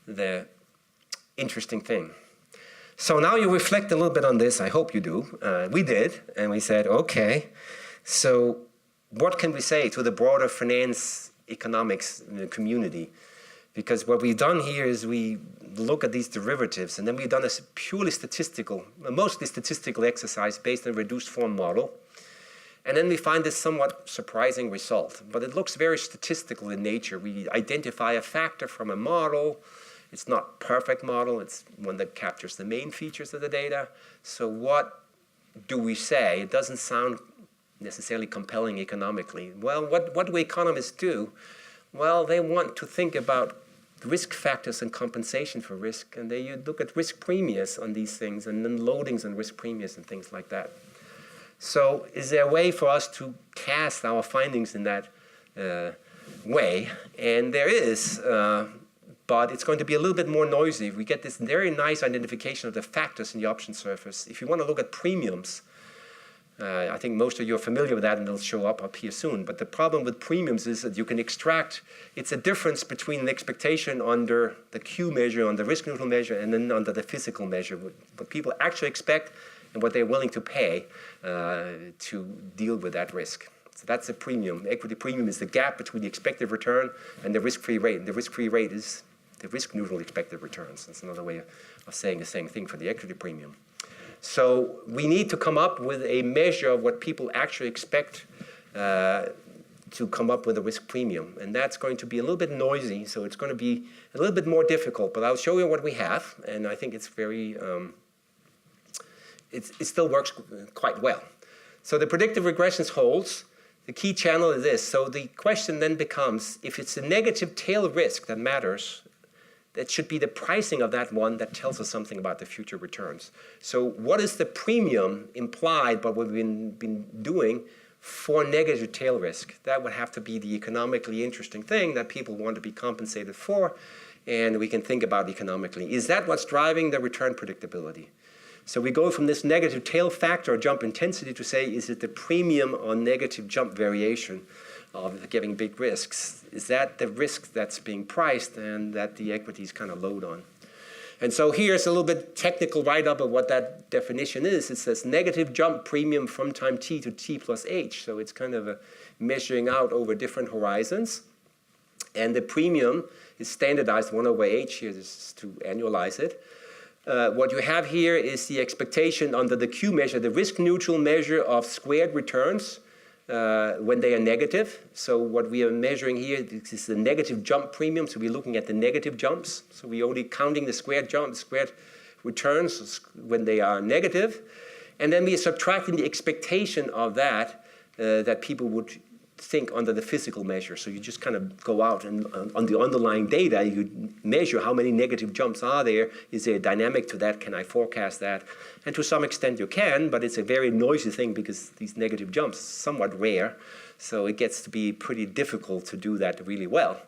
the interesting thing. So now you reflect a little bit on this. I hope you do. We did, and we said, okay, so what can we say to the broader finance economics community? Because what we've done here is we look at these derivatives, and then we've done a purely statistical, mostly statistical exercise based on a reduced form model. And then we find this somewhat surprising result. But it looks very statistical in nature. We identify a factor from a model. It's not a perfect model. It's one that captures the main features of the data. So what do we say? It doesn't sound necessarily compelling economically. Well, what do economists do? Well, they want to think about risk factors and compensation for risk, and they look at risk premiums on these things, and then loadings and risk premiums and things like that. So is there a way for us to cast our findings in that way? And there is, but it's going to be a little bit more noisy. We get this very nice identification of the factors in the option surface. If you want to look at premiums, I think most of you are familiar with that, and it'll show up here soon. But the problem with premiums is that you can extract, it's a difference between the expectation under the Q measure, on the risk neutral measure, and then under the physical measure, what people actually expect and what they're willing to pay to deal with that risk. So that's a premium. Equity premium is the gap between the expected return and the risk-free rate. And the risk-free rate is the risk-neutral expected returns. That's another way of saying the same thing for the equity premium. So we need to come up with a measure of what people actually expect to come up with a risk premium. And that's going to be a little bit noisy, so it's going to be a little bit more difficult. But I'll show you what we have, and I think it's very, it still works quite well. So the predictive regressions holds. The key channel is this. So the question then becomes, if it's a negative tail risk that matters, it should be the pricing of that one that tells us something about the future returns. So what is the premium implied by what we've been doing for negative tail risk? That would have to be the economically interesting thing that people want to be compensated for, and we can think about economically. Is that what's driving the return predictability? So we go from this negative tail factor or jump intensity to say, is it the premium on negative jump variation of giving big risks? Is that the risk that's being priced and that the equities kind of load on? And so here's a little bit technical write-up of what that definition is. It says negative jump premium from time t to t plus h. So it's kind of measuring out over different horizons. And the premium is standardized 1 over h here, just to annualize it. What you have here is the expectation under the Q measure, the risk-neutral measure of squared returns when they are negative. So what we are measuring here is the negative jump premium. So we're looking at the negative jumps. So we're only counting the squared returns when they are negative. And then we are subtracting the expectation of that that people would think under the physical measure. So you just kind of go out and on the underlying data, you measure how many negative jumps are there. Is there a dynamic to that? Can I forecast that? And to some extent you can, but it's a very noisy thing because these negative jumps are somewhat rare. So it gets to be pretty difficult to do that really well.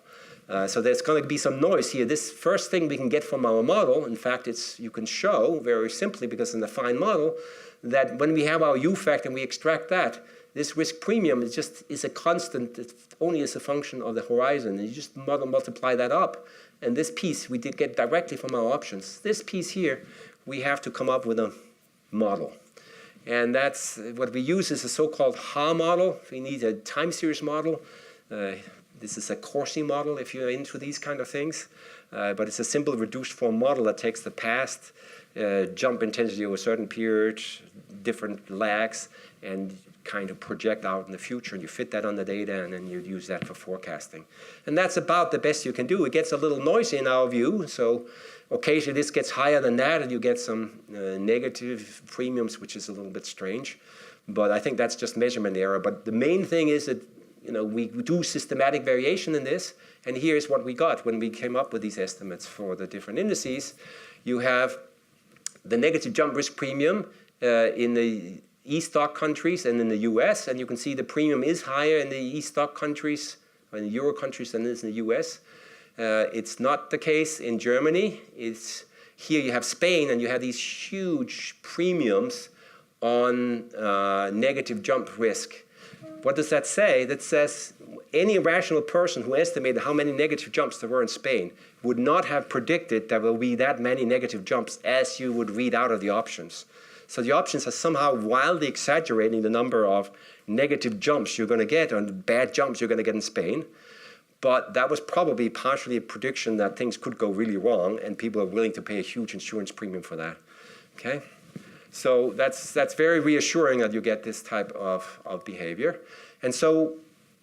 So there's going to be some noise here. This first thing we can get from our model, in fact, you can show very simply because in the fine model that when we have our U factor and we extract that, this risk premium is a constant. It only is a function of the horizon. And you just multiply that up. And this piece we did get directly from our options. This piece here, we have to come up with a model. And that's what we use is a so-called HA model. We need a time series model. This is a Corsi model if you're into these kind of things. But it's a simple reduced form model that takes the past, jump intensity over a certain period, different lags, and kind of project out in the future, and you fit that on the data, and then you use that for forecasting. And that's about the best you can do. It gets a little noisy in our view, so occasionally this gets higher than that, and you get some negative premiums, which is a little bit strange. But I think that's just measurement error. But the main thing is that we do systematic variation in this, and here's what we got when we came up with these estimates for the different indices. You have the negative jump risk premium in the E-stock countries and in the US, and you can see the premium is higher in the E-stock countries, or in the Euro countries than it is in the US. It's not the case in Germany. Here you have Spain, and you have these huge premiums on negative jump risk. What does that say? That says any rational person who estimated how many negative jumps there were in Spain would not have predicted there will be that many negative jumps as you would read out of the options. So the options are somehow wildly exaggerating the number of negative jumps you're going to get, or bad jumps you're going to get in Spain. But that was probably partially a prediction that things could go really wrong, and people are willing to pay a huge insurance premium for that. Okay? So that's very reassuring that you get this type of behavior. And so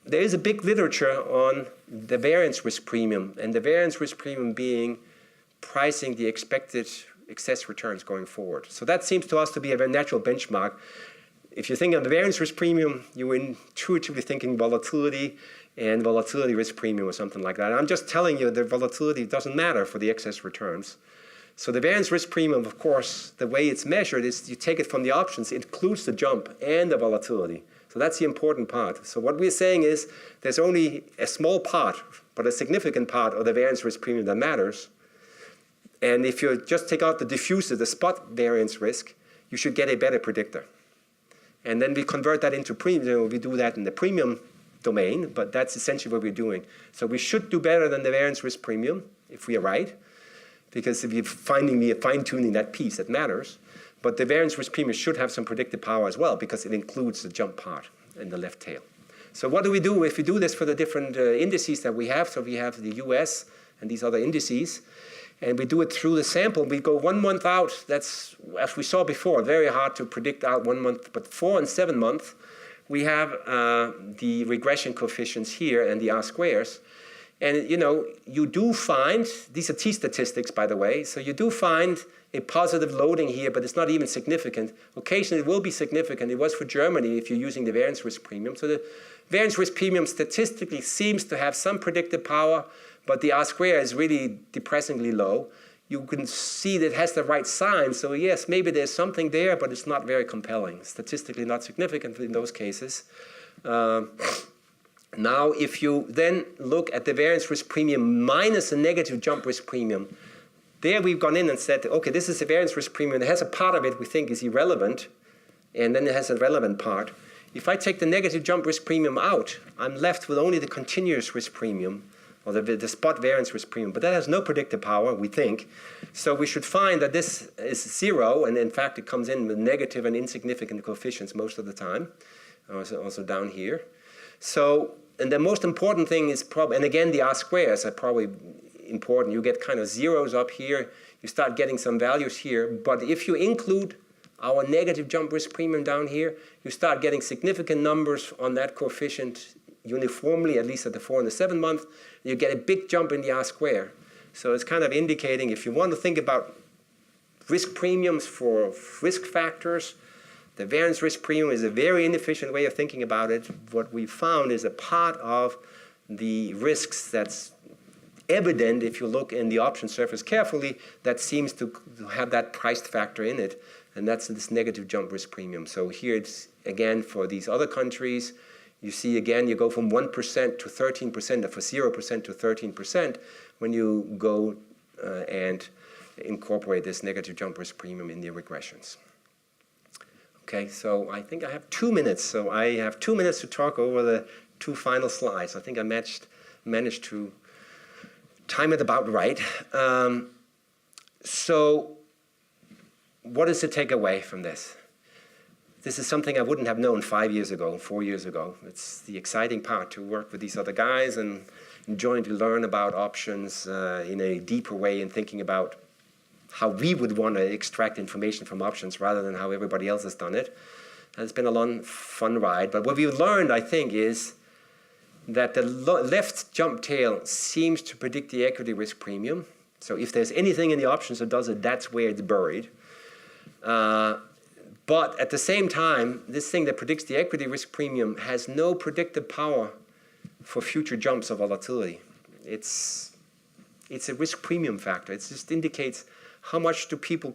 there is a big literature on the variance risk premium, and the variance risk premium being pricing the expected excess returns going forward. So that seems to us to be a very natural benchmark. If you think of the variance risk premium, you're intuitively thinking volatility and volatility risk premium or something like that. And I'm just telling you that volatility doesn't matter for the excess returns. So the variance risk premium, of course, the way it's measured is you take it from the options. It includes the jump and the volatility. So that's the important part. So what we're saying is there's only a small part, but a significant part of the variance risk premium that matters. And if you just take out the diffuser, the spot variance risk, you should get a better predictor. And then we convert that into premium. We do that in the premium domain, but that's essentially what we're doing. So we should do better than the variance risk premium if we are right, because if we're fine-tuning that piece, that matters. But the variance risk premium should have some predictive power as well, because it includes the jump part in the left tail. So what do we do if we do this for the different indices that we have? So we have the US and these other indices. And we do it through the sample. We go 1 month out. That's, as we saw before, very hard to predict out 1 month. But 4 and 7 months, we have the regression coefficients here and the R-squares. And you do find, these are t-statistics, by the way, so you do find a positive loading here, but it's not even significant. Occasionally it will be significant. It was for Germany if you're using the variance risk premium. So the variance risk premium statistically seems to have some predictive power, but the R-square is really depressingly low. You can see that it has the right sign. So yes, maybe there's something there, but it's not very compelling. Statistically not significant in those cases. Now, if you then look at the variance risk premium minus a negative jump risk premium, there we've gone in and said, okay, this is a variance risk premium. It has a part of it we think is irrelevant, and then it has a relevant part. If I take the negative jump risk premium out, I'm left with only the continuous risk premium, or the spot variance risk premium. But that has no predictive power, we think. So we should find that this is 0, and in fact it comes in with negative and insignificant coefficients most of the time, also down here. So, and the most important thing is probably, and again the R-squares are probably important. You get kind of zeros up here. You start getting some values here. But if you include our negative jump risk premium down here, you start getting significant numbers on that coefficient uniformly, at least at the 4 and the 7 month. You get a big jump in the R-square. So it's kind of indicating if you want to think about risk premiums for risk factors, the variance risk premium is a very inefficient way of thinking about it. What we found is a part of the risks that's evident if you look in the option surface carefully that seems to have that priced factor in it, and that's this negative jump risk premium. So here it's, again, for these other countries, you see again, you go from 1% to 13%, or for 0% to 13% when you go and incorporate this negative jump risk premium in the regressions. Okay, so I think I have 2 minutes. So I have 2 minutes to talk over the 2 final slides. I think I managed to time it about right. So what is the takeaway from this? This is something I wouldn't have known 5 years ago, 4 years ago. It's the exciting part to work with these other guys and enjoying to learn about options in a deeper way and thinking about how we would want to extract information from options rather than how everybody else has done it. And it's been a long, fun ride. But what we've learned, I think, is that the left jump tail seems to predict the equity risk premium. So if there's anything in the options that does it, that's where it's buried. But at the same time, this thing that predicts the equity risk premium has no predictive power for future jumps of volatility. It's a risk premium factor. It just indicates how much do people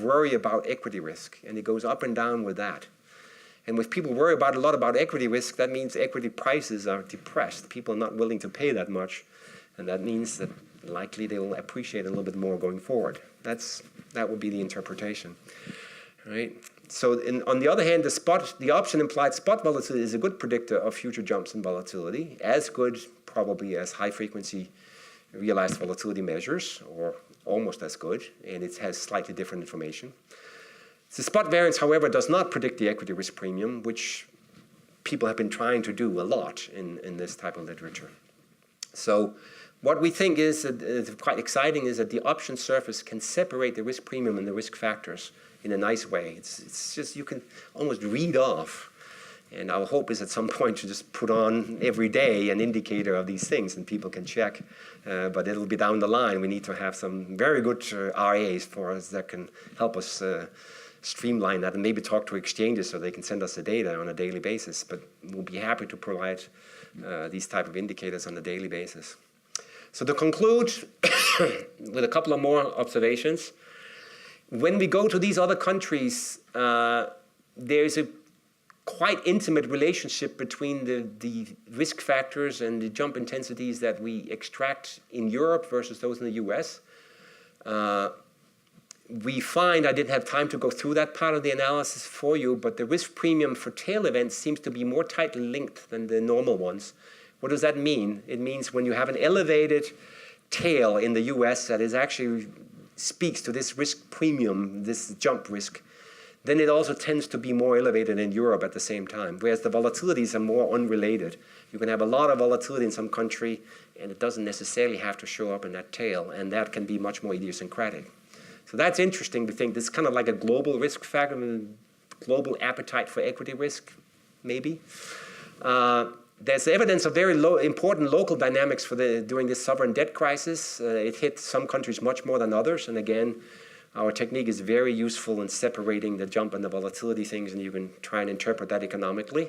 worry about equity risk, and it goes up and down with that. And if people worry a lot about equity risk, that means equity prices are depressed. People are not willing to pay that much, and that means that likely they will appreciate a little bit more going forward. That would be the interpretation, right? So on the other hand, the option implied spot volatility is a good predictor of future jumps in volatility, as good probably as high-frequency realized volatility measures, or almost as good, and it has slightly different information. The spot variance, however, does not predict the equity risk premium, which people have been trying to do a lot in this type of literature. So what we think is quite exciting is that the option surface can separate the risk premium and the risk factors in a nice way. It's just, you can almost read off. And our hope is at some point to just put on every day an indicator of these things and people can check. But it'll be down the line. We need to have some very good RAs for us that can help us streamline that and maybe talk to exchanges so they can send us the data on a daily basis. But we'll be happy to provide these type of indicators on a daily basis. So to conclude with a couple of more observations, when we go to these other countries, there's a quite intimate relationship between the risk factors and the jump intensities that we extract in Europe versus those in the US. We find, I didn't have time to go through that part of the analysis for you, but the risk premium for tail events seems to be more tightly linked than the normal ones. What does that mean? It means when you have an elevated tail in the US that is actually speaks to this risk premium, this jump risk, then it also tends to be more elevated in Europe at the same time, whereas the volatilities are more unrelated. You can have a lot of volatility in some country, and it doesn't necessarily have to show up in that tail, and that can be much more idiosyncratic. So that's interesting to think. This is kind of like a global risk factor, global appetite for equity risk, maybe. there's evidence of very important local dynamics during this sovereign debt crisis. It hit some countries much more than others. And again, our technique is very useful in separating the jump and the volatility things, and you can try and interpret that economically.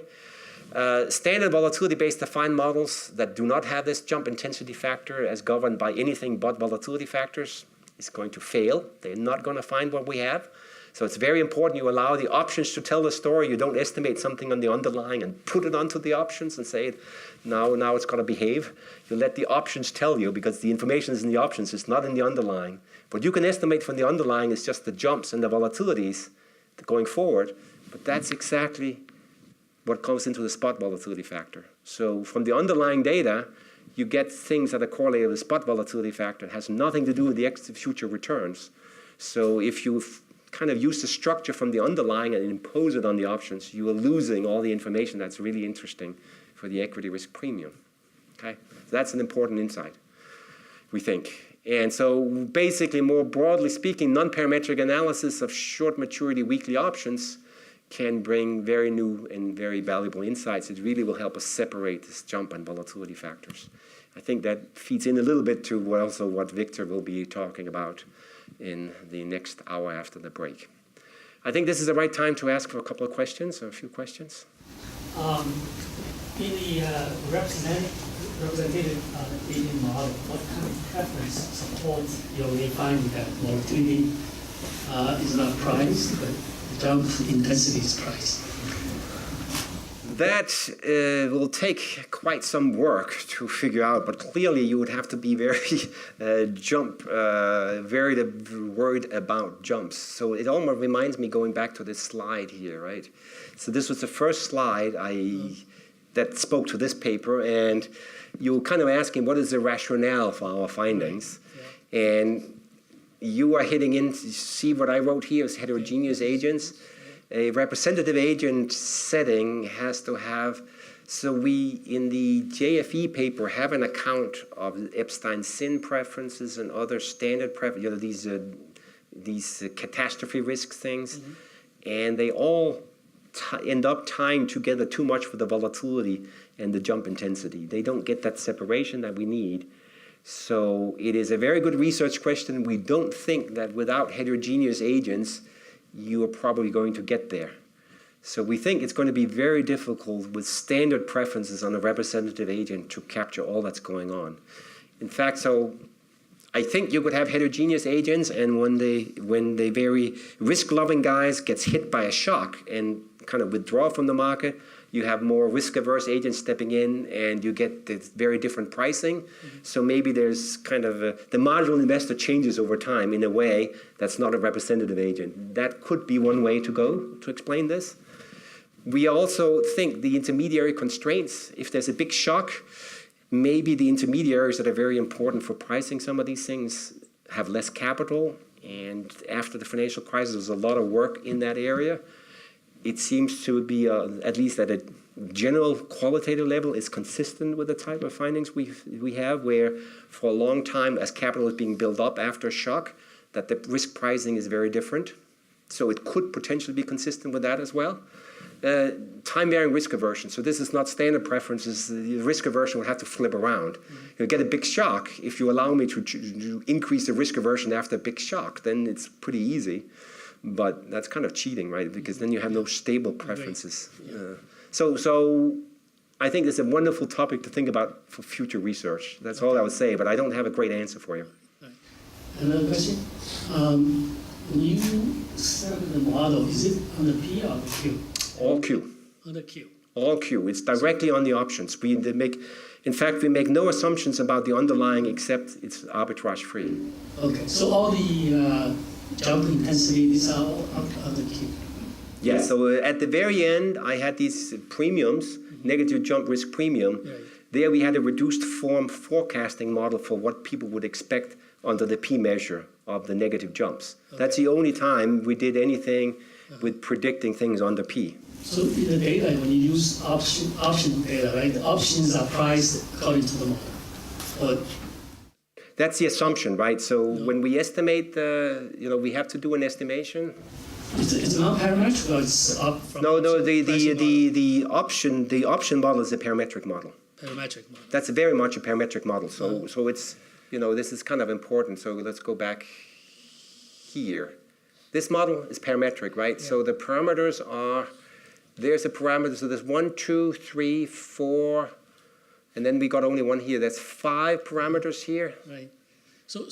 Standard volatility-based defined models that do not have this jump intensity factor as governed by anything but volatility factors is going to fail. They're not going to find what we have. So it's very important you allow the options to tell the story. You don't estimate something on the underlying and put it onto the options and say, now it's going to behave. You let the options tell you, because the information is in the options, it's not in the underlying. What you can estimate from the underlying is just the jumps and the volatilities going forward. But that's exactly what comes into the spot volatility factor. So from the underlying data, you get things that are correlated with the spot volatility factor. It has nothing to do with the future returns. So if you kind of use the structure from the underlying and impose it on the options, you are losing all the information that's really interesting for the equity risk premium. Okay? So that's an important insight, we think. And so basically, more broadly speaking, non-parametric analysis of short maturity weekly options can bring very new and very valuable insights. It really will help us separate this jump and volatility factors. I think that feeds in a little bit to also what Victor will be talking about in the next hour after the break. I think this is the right time to ask for a couple of questions, or a few questions. In the representative agent model, what kind of preference supports your finding that volatility is not priced, but the jump intensity is priced? That will take quite some work to figure out, but clearly you would have to be very very worried about jumps. So it almost reminds me, going back to this slide here, right? So this was the first slide that spoke to this paper, and you were kind of asking what is the rationale for our findings, and you are hitting in. See what I wrote here is heterogeneous agents. A representative agent setting has to have, so we in the JFE paper have an account of Epstein-Sin preferences and other standard preferences, these catastrophe risk things, and they all end up tying together too much for the volatility and the jump intensity. They don't get that separation that we need. So it is a very good research question. We don't think that without heterogeneous agents, you are probably going to get there. So we think it's going to be very difficult with standard preferences on a representative agent to capture all that's going on. In fact, so I think you could have heterogeneous agents, and when the very risk-loving guys gets hit by a shock and kind of withdraw from the market, you have more risk-averse agents stepping in, and you get this very different pricing. So maybe there's kind of the marginal investor changes over time in a way that's not a representative agent. That could be one way to go to explain this. We also think the intermediary constraints, if there's a big shock, maybe the intermediaries that are very important for pricing some of these things have less capital. And after the financial crisis, there's a lot of work in that area. It seems to be, at least at a general qualitative level, is consistent with the type of findings we have, where for a long time, as capital is being built up after a shock, that the risk pricing is very different. So it could potentially be consistent with that as well. Time-varying risk aversion. So this is not standard preferences. The risk aversion would have to flip around. You get a big shock. If you allow me to increase the risk aversion after a big shock, then it's pretty easy. But that's kind of cheating, right? Because then you have no stable preferences. So I think it's a wonderful topic to think about for future research. That's all I would say, but I don't have a great answer for you. Right. Another question. When you set up the model, is it on the P or the Q? All Q. On the Q. All Q. It's directly on the options. In fact, we make no assumptions about the underlying except it's arbitrage-free. Okay. So all the jump intensity is all on the Q. Yeah, so at the very end, I had these premiums, negative jump risk premium. Right. There we had a reduced form forecasting model for what people would expect under the P measure of the negative jumps. Okay. That's the only time we did anything with predicting things under P. So in the data, when you use option data, right, the options are priced according to the model. Or that's the assumption, right? So when we estimate, we have to do an estimation. It's not parametric, or it's up from No, the the option model is a parametric model. parametric model. That's very much a parametric model. So it's, this is kind of important. So let's go back here. This model is parametric, right? Yeah. So the parameters are, there's a parameter, so there's 1, 2, 3, 4, and then we got only one here. That's 5 parameters here. Right. So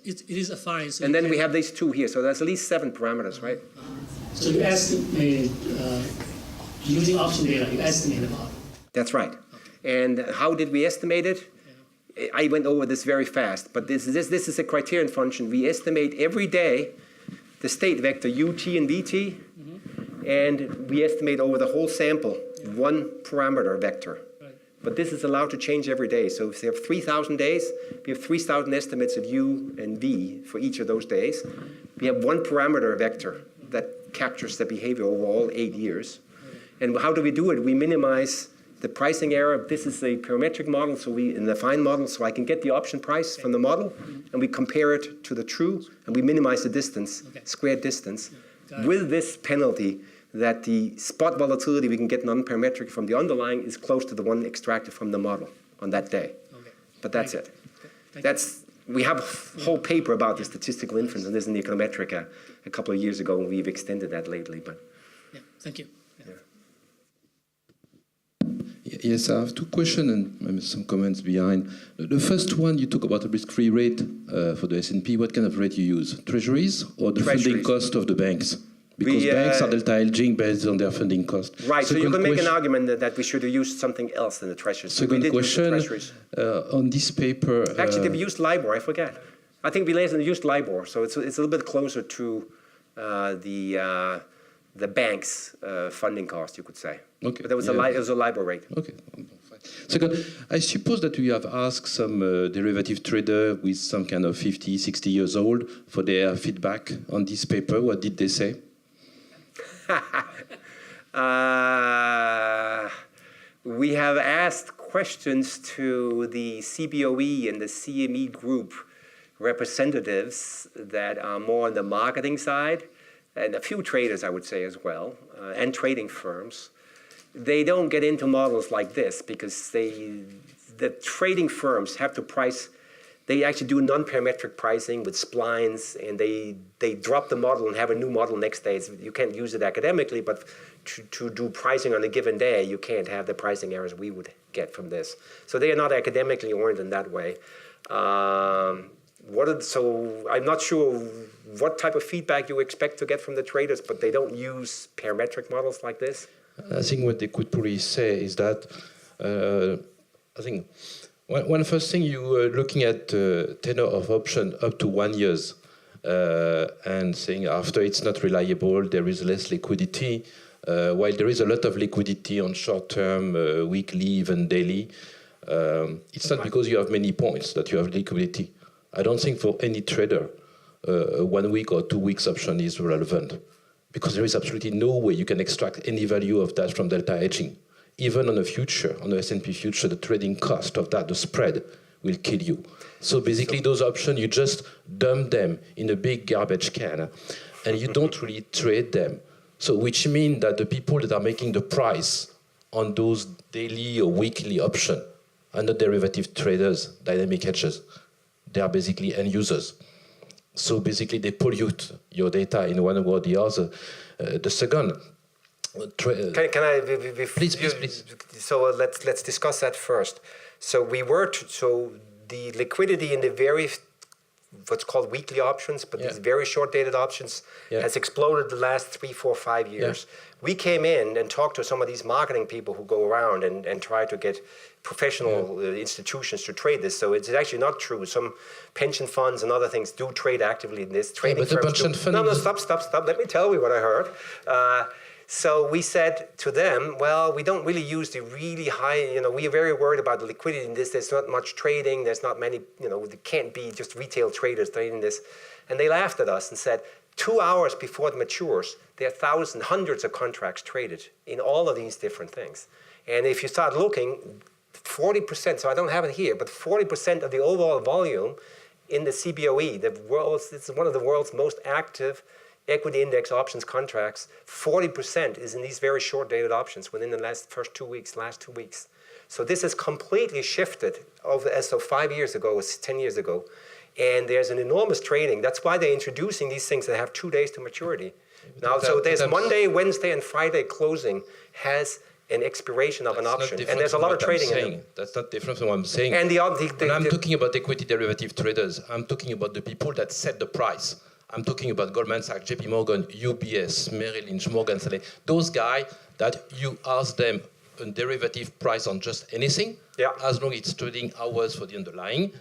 it is a fine. So And then we have these 2 here. So that's at least 7 parameters, right? So you estimate, using option data, you estimate the model. That's right. And how did we estimate it? I went over this very fast, but this is a criterion function. We estimate every day the state vector ut and vt, and we estimate over the whole sample one parameter vector. Right. But this is allowed to change every day. So if we have 3,000 days, we have 3,000 estimates of u and v for each of those days. We have one parameter vector that captures the behavior over all 8 years. And how do we do it? We minimize the pricing error. This is a parametric model, so in the fine model, so I can get the option price from the model, and we compare it to the true, and we minimize the distance, squared distance, with this penalty that the spot volatility we can get non-parametric from the underlying is close to the one extracted from the model on that day. Okay. But that's it. We have a whole paper about the statistical inference on this in the econometric a couple of years ago, and we've extended that lately. But Yeah, thank you. Yes, I have 2 questions and maybe some comments behind. The first one, you talk about a risk-free rate for the S&P. What kind of rate you use? Treasuries or the funding cost of the banks? Because banks are delta hedging based on their funding cost. Right, so you can make an argument that we should have used something else than the treasuries. Second question, on this paper... Actually, we used LIBOR, I forget. I think we used LIBOR, so it's a little bit closer to the bank's funding cost, you could say. Okay. But it was a LIBOR rate. Okay. Second, I suppose that you have asked some derivative trader with some kind of 50, 60 years old for their feedback on this paper. What did they say? We have asked questions to the CBOE and the CME group representatives that are more on the marketing side, and a few traders, I would say, as well, and trading firms. They don't get into models like this because the trading firms have to price. They actually do non-parametric pricing with splines, and they drop the model and have a new model next day. You can't use it academically, but to do pricing on a given day, you can't have the pricing errors we would get from this. So they are not academically oriented in that way. So I'm not sure what type of feedback you expect to get from the traders, but they don't use parametric models like this. I think what they could probably say is that I think one first thing you were looking at tenor of option up to 1 year and saying after it's not reliable, there is less liquidity, while there is a lot of liquidity on short term, weekly, even daily. It's not because you have many points that you have liquidity. I don't think for any trader, 1 week or 2 weeks option is relevant because there is absolutely no way you can extract any value of that from delta hedging. Even on a future, on the S&P future, the trading cost of that, the spread, will kill you. So basically those options, you just dump them in a big garbage can and you don't really trade them. So which means that the people that are making the price on those daily or weekly options are not derivative traders, dynamic hedgers. They are basically end users. So basically they pollute your data in one way or the other. The second, can I? Please. So let's discuss that first. So the liquidity in the what's called weekly options, but these very short dated options has exploded the last 3, 4, 5 years. We came in and talked to some of these marketing people who go around and try to get professional institutions to trade this. So it's actually not true. Some pension funds and other things do trade actively in this. Trading firms do. No, stop. Let me tell you what I heard. So we said to them, well, we don't really use the really high, we are very worried about the liquidity in this. There's not much trading. There's not many, there can't be just retail traders trading this. And they laughed at us and said, 2 hours before it matures, there are hundreds of contracts traded in all of these different things. And if you start looking, 40%, so I don't have it here, but 40% of the overall volume in the CBOE, it's one of the world's most active equity index options contracts, 40% is in these very short-dated options within the last 2 weeks. So this has completely shifted as of 5 years ago, 10 years ago. And there's an enormous trading. That's why they're introducing these things that have 2 days to maturity. Now, so there's Monday, Wednesday, and Friday closing has an expiration of an option. And there's a lot of trading in them. That's not different from what I'm saying. And when I'm talking about equity derivative traders, I'm talking about the people that set the price. I'm talking about Goldman Sachs, JP Morgan, UBS, Merrill Lynch, Morgan Stanley. Those guys that you ask them a derivative price on just anything, as long as it's trading hours for the underlying,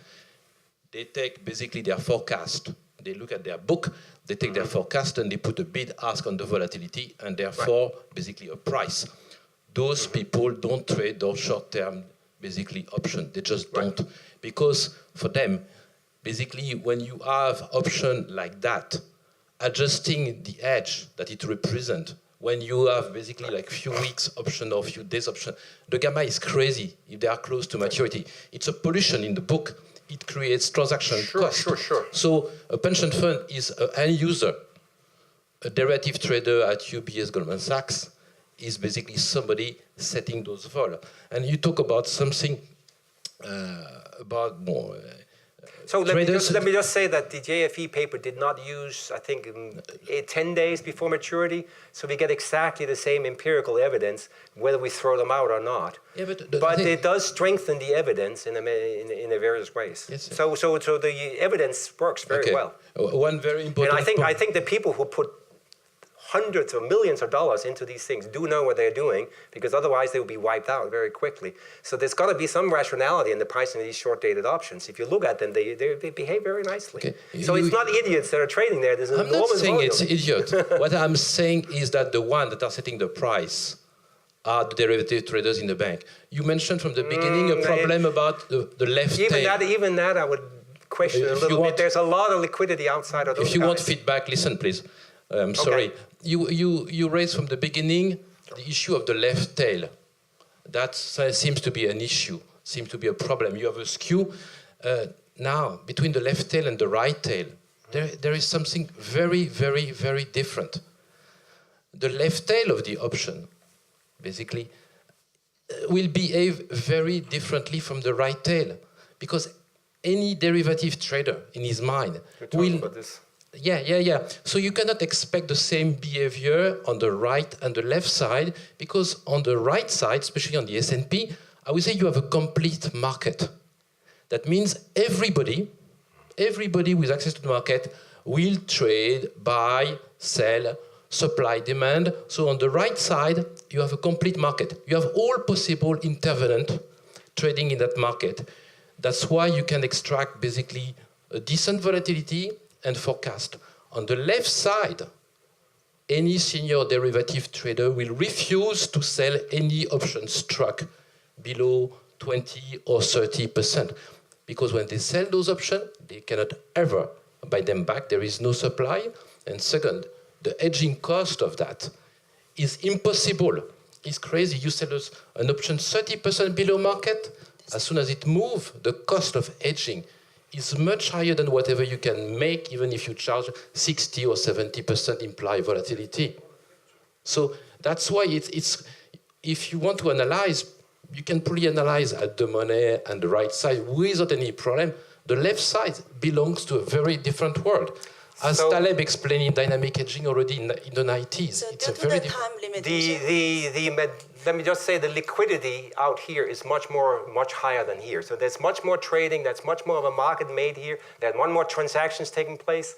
they take basically their forecast. They look at their book, they take their forecast and they put a bid ask on the volatility and therefore basically a price. Those people don't trade those short-term basically options. They just don't. Because for them, basically when you have option like that, adjusting the edge that it represents, when you have basically like few weeks option or few days option, the gamma is crazy if they are close to maturity. It's a pollution in the book. It creates transaction cost. Sure. So a pension fund is an end user. A derivative trader at UBS Goldman Sachs is basically somebody setting those vol. And you talk about something about more. So let me just say that the JFE paper did not use, I think, 10 days before maturity, so we get exactly the same empirical evidence, whether we throw them out or not. Yeah, but it does strengthen the evidence in a various ways. Yes, so the evidence works very well. One very important. And I think the people who put hundreds or millions of dollars into these things do know what they're doing, because otherwise they will be wiped out very quickly. So there's got to be some rationality in the pricing of these short-dated options. If you look at them, they behave very nicely. Okay. So it's not idiots that are trading there. There's an enormous volume. I'm not saying it's idiot. What I'm saying is that the ones that are setting the price are the derivative traders in the bank. You mentioned from the beginning a problem about the left tail. Even that I would question a little bit. There's a lot of liquidity outside of those If you want feedback, listen, please. Sorry. You raised from the beginning the issue of the left tail. That seems to be an issue, seems to be a problem. You have a skew. Now, between the left tail and the right tail, there is something very, very, very different. The left tail of the option, basically, will behave very differently from the right tail, because any derivative trader in his mind will... About this. Yeah. So you cannot expect the same behavior on the right and the left side, because on the right side, especially on the S&P, I would say you have a complete market. That means everybody with access to the market will trade, buy, sell, supply, demand. So on the right side, you have a complete market. You have all possible intervenant trading in that market. That's why you can extract basically a decent volatility and forecast. On the left side, any senior derivative trader will refuse to sell any option struck below 20 or 30%. Because when they sell those options, they cannot ever buy them back. There is no supply. And second, the hedging cost of that is impossible. It's crazy. You sell us an option 30% below market. As soon as it moves, the cost of hedging is much higher than whatever you can make, even if you charge 60 or 70% implied volatility. So that's why it's if you want to analyze, you can probably analyze at the money and the right side without any problem. The left side belongs to a very different world. As Taleb explained in dynamic hedging already in the 90s. So it's due to the time limitation. Let me just say the liquidity out here is much higher than here. So there's much more trading, that's much more of a market made here, there's more transactions taking place,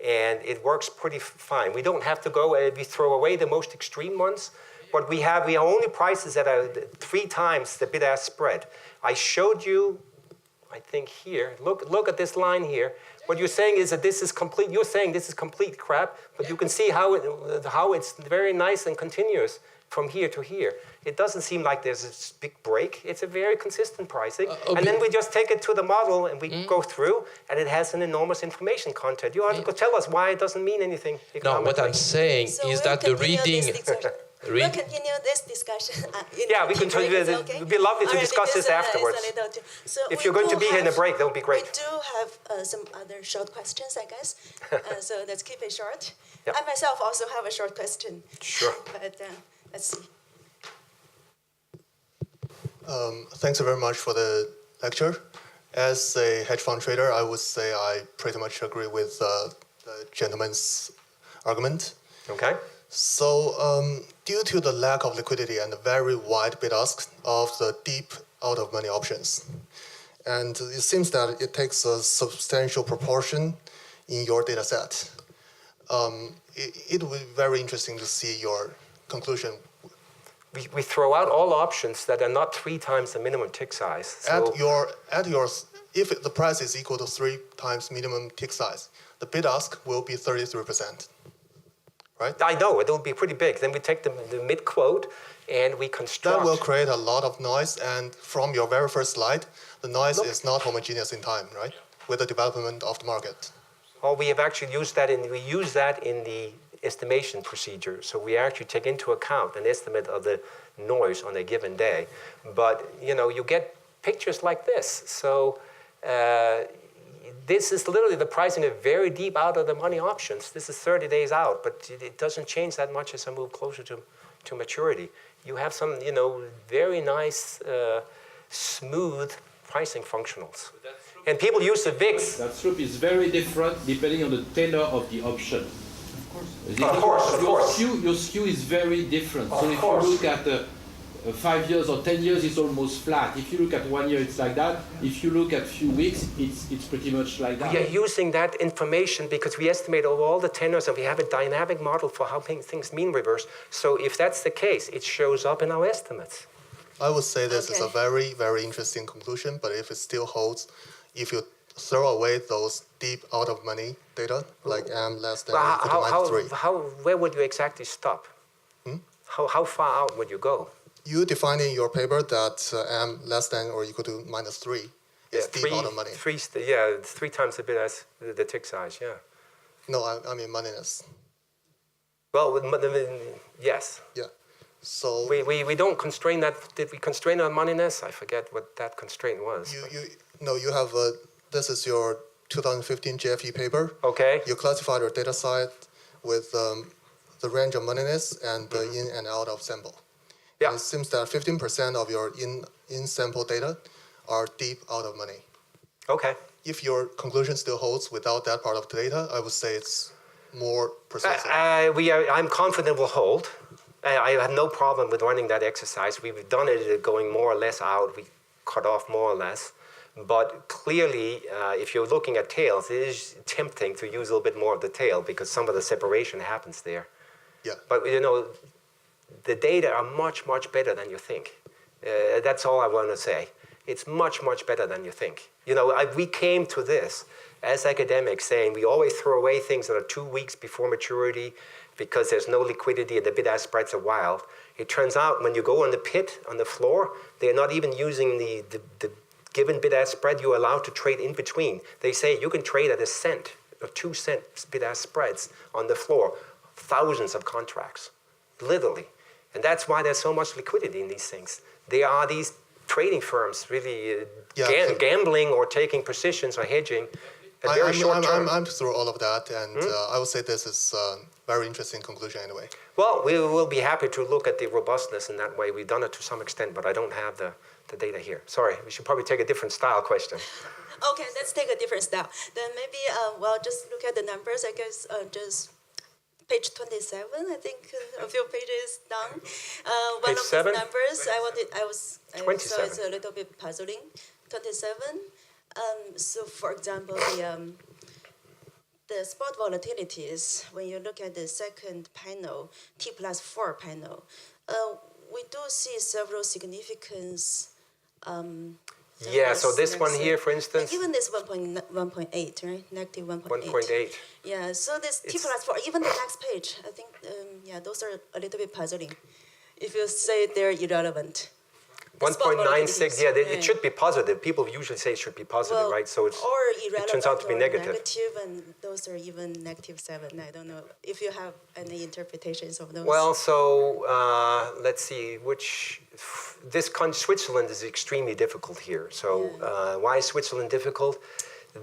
and it works pretty fine. We don't have to go, we throw away the most extreme ones, but we have only prices that are 3 times the bid-ask spread. I showed you, I think here, look at this line here. What you're saying is that this is complete, you're saying this is complete crap, but you can see how it's very nice and continuous from here to here. It doesn't seem like there's a big break. It's a very consistent pricing. And then we just take it to the model and we go through, and it has an enormous information content. You have to tell us why it doesn't mean anything. No, what I'm saying is that the reading... We'll continue this discussion. Yeah, we can. Okay? It'd be lovely to discuss this afterwards. So If you're going to be here in a break, that would be great. We do have some other short questions, I guess. So let's keep it short. Yep. I myself also have a short question. Sure. But let's see. Thanks very much for the lecture. As a hedge fund trader, I would say I pretty much agree with the gentleman's argument. Okay. So due to the lack of liquidity and the very wide bid-ask of the deep out-of-money options, and it seems that it takes a substantial proportion in your data set, it would be very interesting to see your conclusion. We throw out all options that are not 3 times the minimum tick size. So If the price is equal to 3 times minimum tick size, the bid-ask will be 33%. Right? I know, it will be pretty big. Then we take the mid-quote and we construct. That will create a lot of noise, and from your very first slide, the noise is not homogeneous in time, right? With the development of the market. Well, we have actually used that in the estimation procedure. So we actually take into account an estimate of the noise on a given day. But, you get pictures like this. So this is literally the pricing of very deep out-of-the-money options. This is 30 days out, but it doesn't change that much as I move closer to maturity. You have some, very nice, smooth pricing functionals. And people use the VIX. That slope is very different depending on the tenor of the option. Of course. Your skew is very different. So if you look at 5 years or 10 years, it's almost flat. If you look at 1 year, it's like that. If you look at few weeks, it's pretty much like that. We are using that information because we estimate all the tenors and we have a dynamic model for how things mean reverse. So if that's the case, it shows up in our estimates. I would say this is a very, very interesting conclusion, but if it still holds, if you throw away those deep out-of-money data, like M less than or equal to -3. Where would you exactly stop? How far out would you go? You define in your paper that M less than or equal to -3 is deep out-of-money. 3 times the bit as the tick size, yeah. No, I mean moneyness. Well, yes. Yeah. So we don't constrain that. Did we constrain our moneyness? I forget what that constraint was. you have this is your 2015 GFE paper. Okay. You classified your data set with the range of moneyness and the in and out of sample. Yeah. And it seems that 15% of your in sample data are deep out of money. Okay. If your conclusion still holds without that part of the data, I would say it's more precise. I'm confident we'll hold. I have no problem with running that exercise. We've done it going more or less out. We cut off more or less. But clearly, if you're looking at tails, it is tempting to use a little bit more of the tail because some of the separation happens there. Yeah. But, the data are much, much better than you think. That's all I want to say. It's much, much better than you think. We came to this as academics saying we always throw away things that are 2 weeks before maturity because there's no liquidity and the bid-ask spreads are wild. It turns out when you go on the pit, on the floor, they're not even using the given bid-ask spread. You're allowed to trade in between. They say you can trade at 1 cent or 2 cent bid-ask spreads on the floor, thousands of contracts, literally. And that's why there's so much liquidity in these things. There are these trading firms really gambling or taking positions or hedging at very short term. I'm through all of that, and I would say this is a very interesting conclusion anyway. Well, we will be happy to look at the robustness in that way. We've done it to some extent, but I don't have the data here. Sorry, we should probably take a different style question. Okay, let's take a different style. Then maybe, just look at the numbers. I guess just page 27, I think a few pages down. One Page of 7? these numbers, I 27. saw it's a little bit puzzling. 27. So for example, the spot volatilities, when you look at the second panel, T+4 panel, we do see several significance. So this one here, for instance. Even this 1.8, right? Negative 1.8. 1.8. Yeah, so this T+4, even the next page, I think, those are a little bit puzzling. If you say they're irrelevant. 1.96, yeah, it should be positive. People usually say it should be positive, well, right? So it's, or it turns out to be irrelevant or negative. and those are even -7. I don't know if you have any interpretations of those. Well, so let's see, Switzerland is extremely difficult here. So why is Switzerland difficult?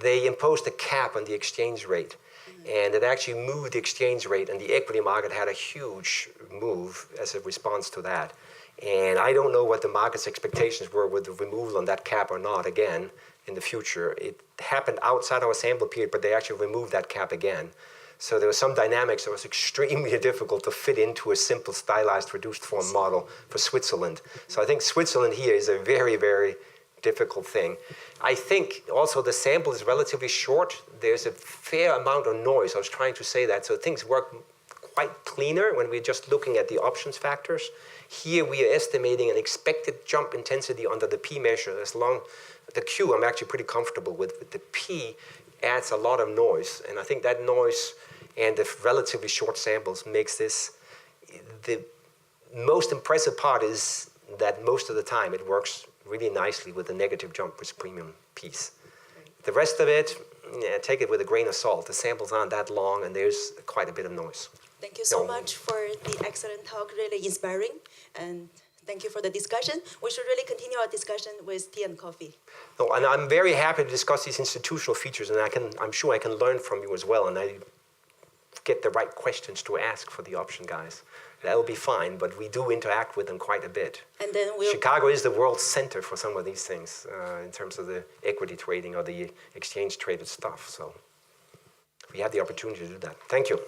They imposed a cap on the exchange rate. And it actually moved the exchange rate, and the equity market had a huge move as a response to that. And I don't know what the market's expectations were with the removal on that cap or not again in the future. It happened outside our sample period, but they actually removed that cap again. So there was some dynamics that was extremely difficult to fit into a simple stylized reduced form model for Switzerland. So I think Switzerland here is a very, very difficult thing. I think also the sample is relatively short. There's a fair amount of noise. I was trying to say that. So things work quite cleaner when we're just looking at the options factors. Here we are estimating an expected jump intensity under the P measure. As long the Q I'm actually pretty comfortable with, but the P adds a lot of noise. And I think that noise and the relatively short samples makes this, the most impressive part is that most of the time it works really nicely with the negative jump risk premium piece. The rest of it, take it with a grain of salt. The samples aren't that long and there's quite a bit of noise. Thank you so much for the excellent talk, really inspiring. And thank you for the discussion. We should really continue our discussion with tea and coffee. No, and I'm very happy to discuss these institutional features, and I'm sure I can learn from you as well, and I get the right questions to ask for the option guys. That'll be fine, but we do interact with them quite a bit. And then Chicago is the world center for some of these things in terms of the equity trading or the exchange traded stuff. So we have the opportunity to do that. Thank you.